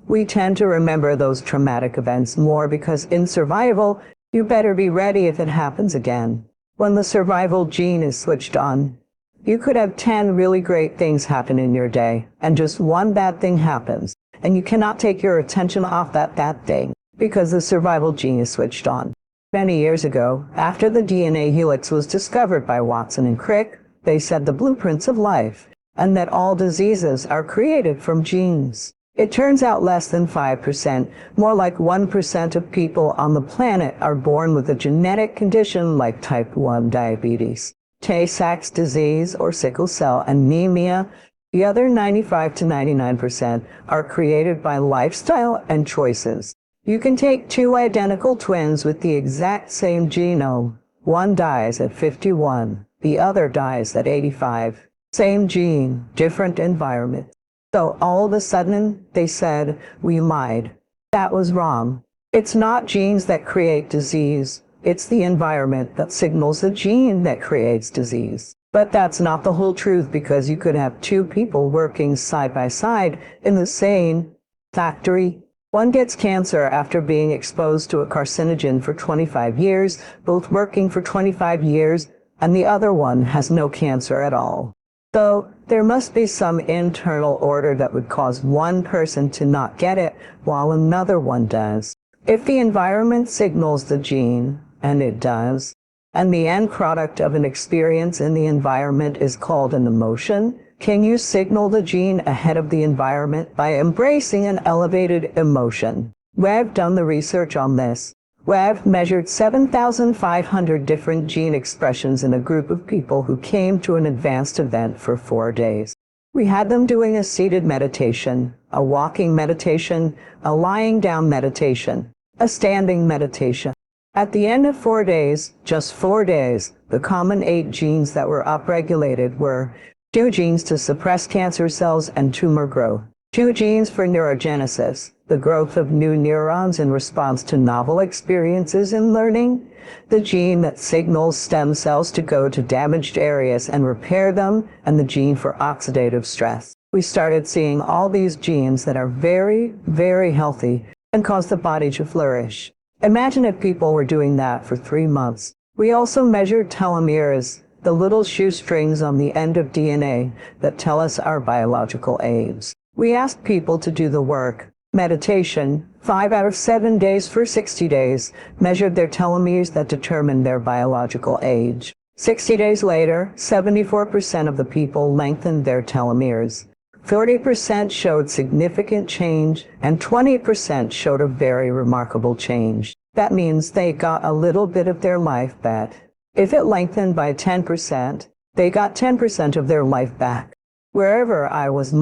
We tend to remember those traumatic events more because in survival, you better be ready if it happens again. When the survival gene is switched on, you could have 10 really great things happen in your day, and just one bad thing happens, and you cannot take your attention off that bad thing because the survival gene is switched on. Many years ago, after the DNA helix was discovered by Watson and Crick, they said the blueprints of life, and that all diseases are created from genes. It turns out less than 5%, more like 1% of people on the planet are born with a genetic condition like type 1 diabetes, Tay-Sachs disease, or sickle cell anemia. The other 95 to 99% are created by lifestyle and choices. You can take two identical twins with the exact same genome. One dies at 51, the other dies at 85. Same gene, different environment. So all of a sudden, they said, we lied. That was wrong. It's not genes that create disease. It's the environment that signals the gene that creates disease. But that's not the whole truth, because you could have two people working side by side in the same factory. One gets cancer after being exposed to a carcinogen for 25 years, both working for 25 years, and the other one has no cancer at all. So there must be some internal order that would cause one person to not get it while another one does. If the environment signals the gene, and it does, and the end product of an experience in the environment is called an emotion, can you signal the gene ahead of the environment by embracing an elevated emotion? We've done the research on this. We've measured 7,500 different gene expressions in a group of people who came to an advanced event for 4 days. We had them doing a seated meditation, a walking meditation, a lying down meditation, a standing meditation. At the end of 4 days, just 4 days, the common 8 genes that were upregulated were 2 genes to suppress cancer cells and tumor growth, 2 genes for neurogenesis, the growth of new neurons in response to novel experiences in learning, the gene that signals stem cells to go to damaged areas and repair them, and the gene for oxidative stress. We started seeing all these genes that are very, very healthy and cause the body to flourish. Imagine if people were doing that for 3 months. We also measured telomeres, the little shoestrings on the end of DNA that tell us our biological age. We asked people to do the work. Meditation, 5 out of 7 days for 60 days, measured their telomeres that determined their biological age. 60 days later, 74% of the people lengthened their telomeres. 30% showed significant change, and 20% showed a very remarkable change. That means they got a little bit of their life back. If it lengthened by 10%, they got 10% of their life back. Wherever I was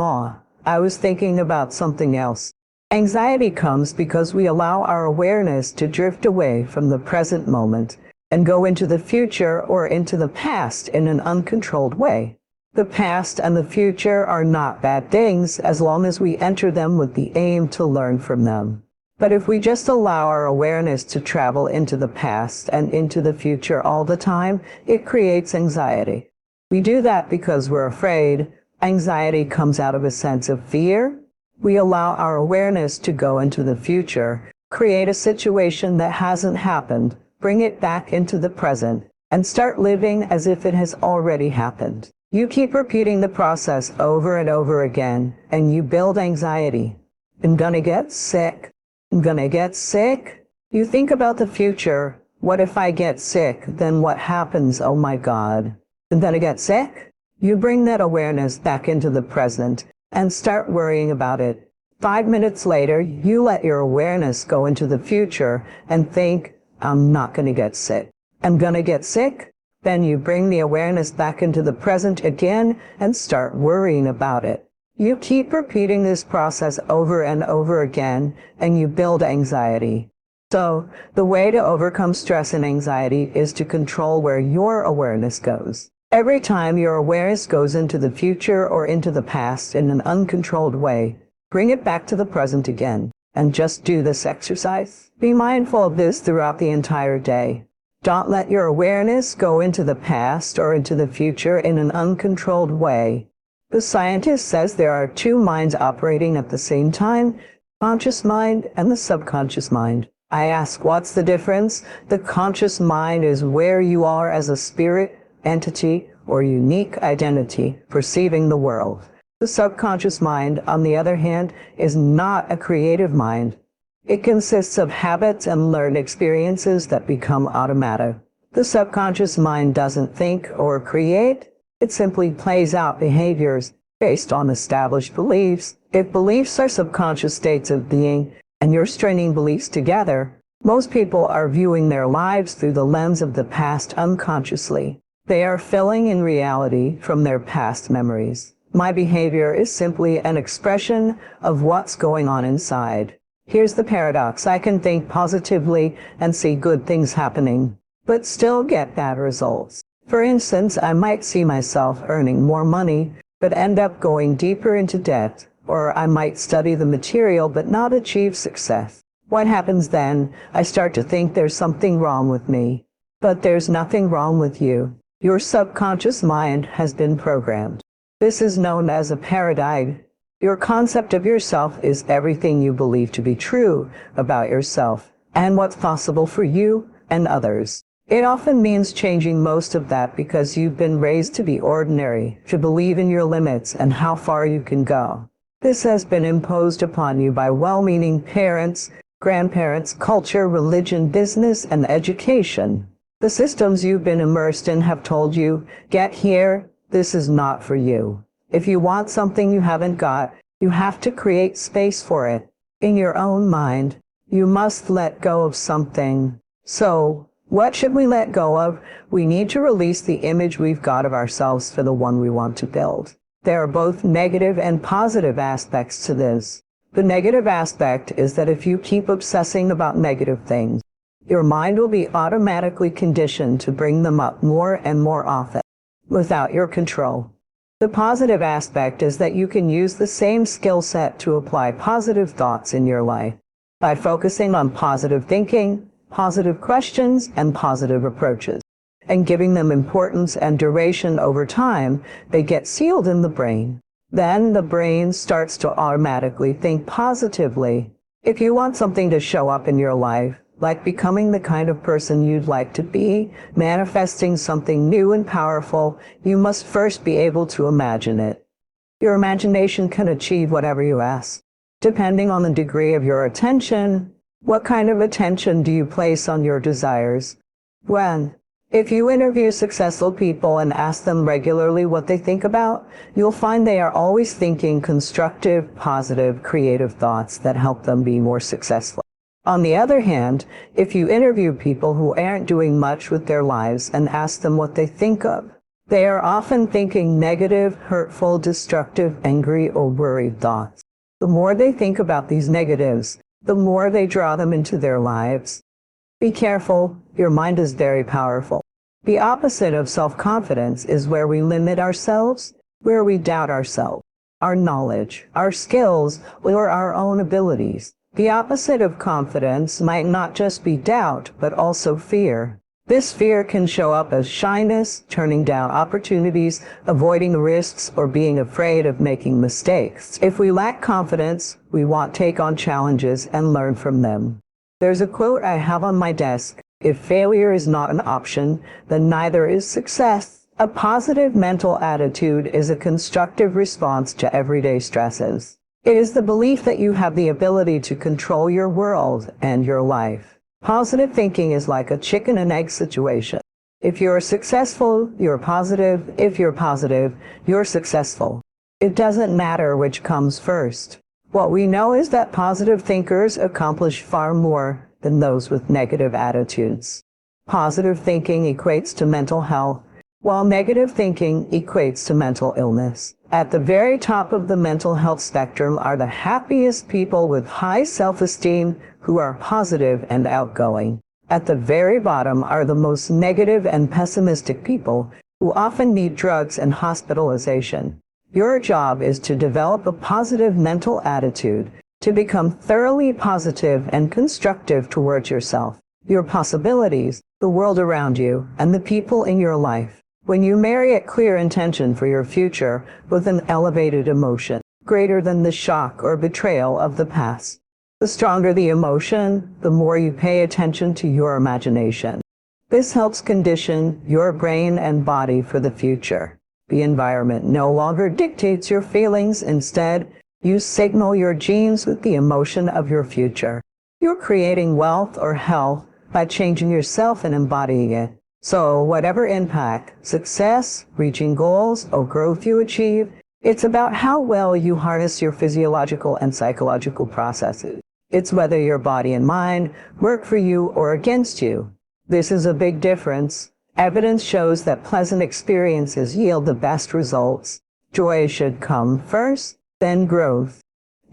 I was thinking about something else. Anxiety comes because we allow our awareness to drift away from the present moment and go into the future or into the past in an uncontrolled way. The past and the future are not bad things as long as we enter them with the aim to learn from them. But if we just allow our awareness to travel into the past and into the future all the time, it creates anxiety. We do that because we're afraid. Anxiety comes out of a sense of fear. We allow our awareness to go into the future, create a situation that hasn't happened, bring it back into the present, and start living as if it has already happened. You keep repeating the process over and over again, and you build anxiety. I'm gonna get sick. I'm gonna get sick. You think about the future. What if I get sick? Then what happens? Oh my God. and then I get sick. You bring that awareness back into the present and start worrying about it. 5 minutes later, you let your awareness go into the future and think, I'm not going to get sick. I'm going to get sick. Then you bring the awareness back into the present again and start worrying about it. You keep repeating this process over and over again, and you build anxiety. So, the way to overcome stress and anxiety is to control where your awareness goes. Every time your awareness goes into the future or into the past in an uncontrolled way, bring it back to the present again, and just do this exercise. Be mindful of this throughout the entire day. Don't let your awareness go into the past or into the future in an uncontrolled way. The scientist says there are two minds operating at the same time, conscious mind and the subconscious mind. I ask, what's the difference? The conscious mind is where you are as a spirit, entity, or unique identity perceiving the world. The subconscious mind, on the other hand, is not a creative mind. It consists of habits and learned experiences that become automatic. The subconscious mind doesn't think or create. It simply plays out behaviors based on established beliefs. If beliefs are subconscious states of being, and you're stringing beliefs together, most people are viewing their lives through the lens of the past unconsciously. They are filling in reality from their past memories. My behavior is simply an expression of what's going on inside. Here's the paradox. I can think positively and see good things happening, but still get bad results. For instance, I might see myself earning more money, but end up going deeper into debt, or I might study the material but not achieve success. What happens then? I start to think there's something wrong with me. But there's nothing wrong with you. Your subconscious mind has been programmed. This is known as a paradigm. Your concept of yourself is everything you believe to be true about yourself and what's possible for you and others. It often means changing most of that because you've been raised to be ordinary, to believe in your limits and how far you can go. This has been imposed upon you by well-meaning parents, grandparents, culture, religion, business, and education. The systems you've been immersed in have told you, get here, this is not for you. If you want something you haven't got, you have to create space for it. In your own mind, you must let go of something. So, what should we let go of? We need to release the image we've got of ourselves for the one we want to build. There are both negative and positive aspects to this. The negative aspect is that if you keep obsessing about negative things, your mind will be automatically conditioned to bring them up more and more often, without your control. The positive aspect is that you can use the same skill set to apply positive thoughts in your life. By focusing on positive thinking, positive questions, and positive approaches, and giving them importance and duration over time, they get sealed in the brain. Then the brain starts to automatically think positively. If you want something to show up in your life, like becoming the kind of person you'd like to be, manifesting something new and powerful, you must first be able to imagine it. Your imagination can achieve whatever you ask, depending on the degree of your attention. What kind of attention do you place on your desires? If you interview successful people and ask them regularly what they think about, you'll find they are always thinking constructive, positive, creative thoughts that help them be more successful. On the other hand, if you interview people who aren't doing much with their lives and ask them what they think of, they are often thinking negative, hurtful, destructive, angry, or worried thoughts. The more they think about these negatives, the more they draw them into their lives. Be careful, your mind is very powerful. The opposite of self-confidence is where we limit ourselves, where we doubt ourselves, our knowledge, our skills, or our own abilities. The opposite of confidence might not just be doubt, but also fear. This fear can show up as shyness, turning down opportunities, avoiding risks, or being afraid of making mistakes. If we lack confidence, we won't take on challenges and learn from them. There's a quote I have on my desk: if failure is not an option, then neither is success. A positive mental attitude is a constructive response to everyday stresses. It is the belief that you have the ability to control your world and your life. Positive thinking is like a chicken and egg situation. If you're successful, you're positive. If you're positive, you're successful. It doesn't matter which comes first. What we know is that positive thinkers accomplish far more than those with negative attitudes. Positive thinking equates to mental health, while negative thinking equates to mental illness. At the very top of the mental health spectrum are the happiest people with high self-esteem who are positive and outgoing. At the very bottom are the most negative and pessimistic people who often need drugs and hospitalization. Your job is to develop a positive mental attitude, to become thoroughly positive and constructive towards yourself, your possibilities, the world around you, and the people in your life. When you marry a clear intention for your future with an elevated emotion, greater than the shock or betrayal of the past, the stronger the emotion, the more you pay attention to your imagination. This helps condition your brain and body for the future. The environment no longer dictates your feelings. Instead, you signal your genes with the emotion of your future. You're creating wealth or health by changing yourself and embodying it. So whatever impact, success, reaching goals, or growth you achieve, it's about how well you harness your physiological and psychological processes. It's whether your body and mind work for you or against you. This is a big difference. Evidence shows that pleasant experiences yield the best results. Joy should come first, then growth.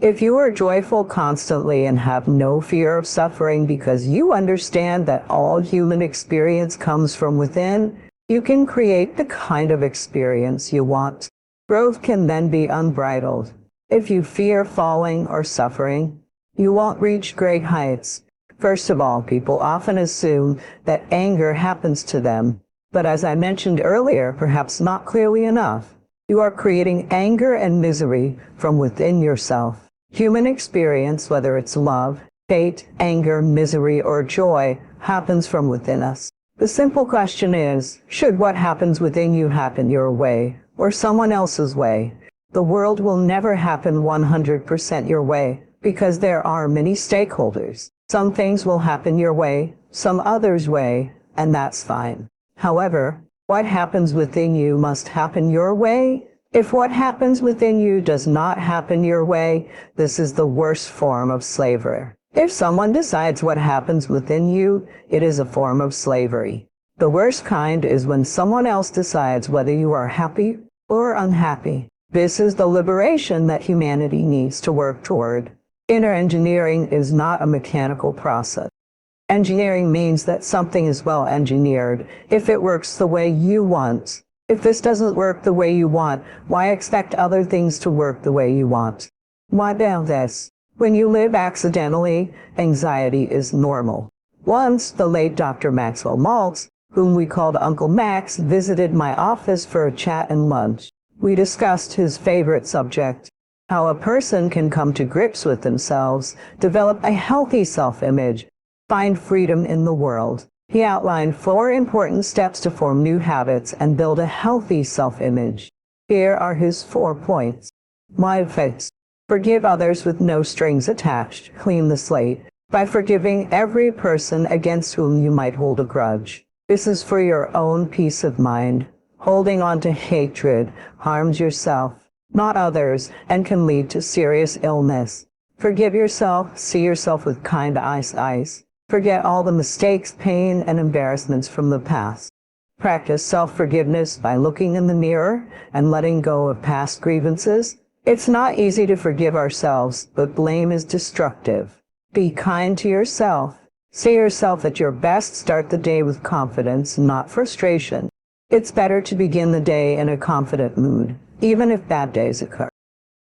If you are joyful constantly and have no fear of suffering because you understand that all human experience comes from within, you can create the kind of experience you want. Growth can then be unbridled. If you fear falling or suffering, you won't reach great heights. First of all, people often assume that anger happens to them. But as I mentioned earlier, perhaps not clearly enough, you are creating anger and misery from within yourself. Human experience, whether it's love, hate, anger, misery, or joy, happens from within us. The simple question is, should what happens within you happen your way or someone else's way? The world will never happen 100% your way because there are many stakeholders. Some things will happen your way, some others' way, and that's fine. However, what happens within you must happen your way. If what happens within you does not happen your way, this is the worst form of slavery. If someone decides what happens within you, it is a form of slavery. The worst kind is when someone else decides whether you are happy or unhappy. This is the liberation that humanity needs to work toward. Inner engineering is not a mechanical process. Engineering means that something is well engineered if it works the way you want. If this doesn't work the way you want, why expect other things to work the way you want? Why doubt this? When you live accidentally, anxiety is normal. Once, the late Dr. Maxwell Maltz, whom we called Uncle Max, visited my office for a chat and lunch. We discussed his favorite subject, how a person can come to grips with themselves, develop a healthy self-image, find freedom in the world. He outlined 4 important steps to form new habits and build a healthy self-image. Here are his 4 points. My fix. Forgive others with no strings attached. Clean the slate by forgiving every person against whom you might hold a grudge. This is for your own peace of mind. Holding on to hatred harms yourself, not others, and can lead to serious illness. Forgive yourself, see yourself with kind eyes. Forget all the mistakes, pain, and embarrassments from the past. Practice self-forgiveness by looking in the mirror and letting go of past grievances. It's not easy to forgive ourselves, but blame is destructive. Be kind to yourself. See yourself at your best. Start the day with confidence, not frustration. It's better to begin the day in a confident mood, even if bad days occur.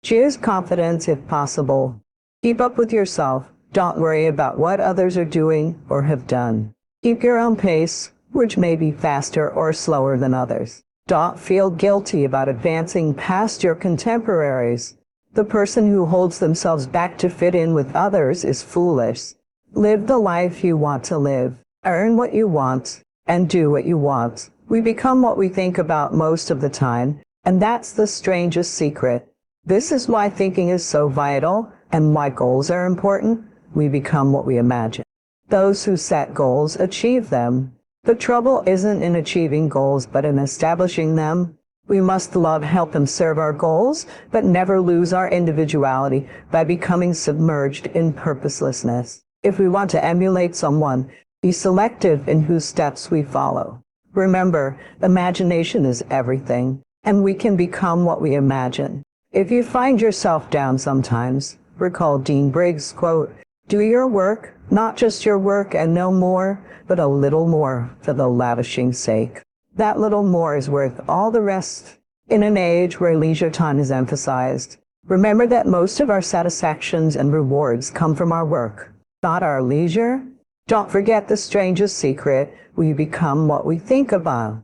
Choose confidence if possible. Keep up with yourself. Don't worry about what others are doing or have done. Keep your own pace, which may be faster or slower than others. Don't feel guilty about advancing past your contemporaries. The person who holds themselves back to fit in with others is foolish. Live the life you want to live. Earn what you want and do what you want. We become what we think about most of the time, and that's the strangest secret. This is why thinking is so vital and why goals are important. We become what we imagine. Those who set goals achieve them. The trouble isn't in achieving goals, but in establishing them. We must love, help, and serve our goals, but never lose our individuality by becoming submerged in purposelessness. If we want to emulate someone, be selective in whose steps we follow. Remember, imagination is everything, and we can become what we imagine. If you find yourself down sometimes, recall Dean Briggs' quote, "Do your work, not just your work and no more, but a little more for the lavishing sake." That little more is worth all the rest. In an age where leisure time is emphasized, remember that most of our satisfactions and rewards come from our work, not our leisure. Don't forget the strangest secret: we become what we think about.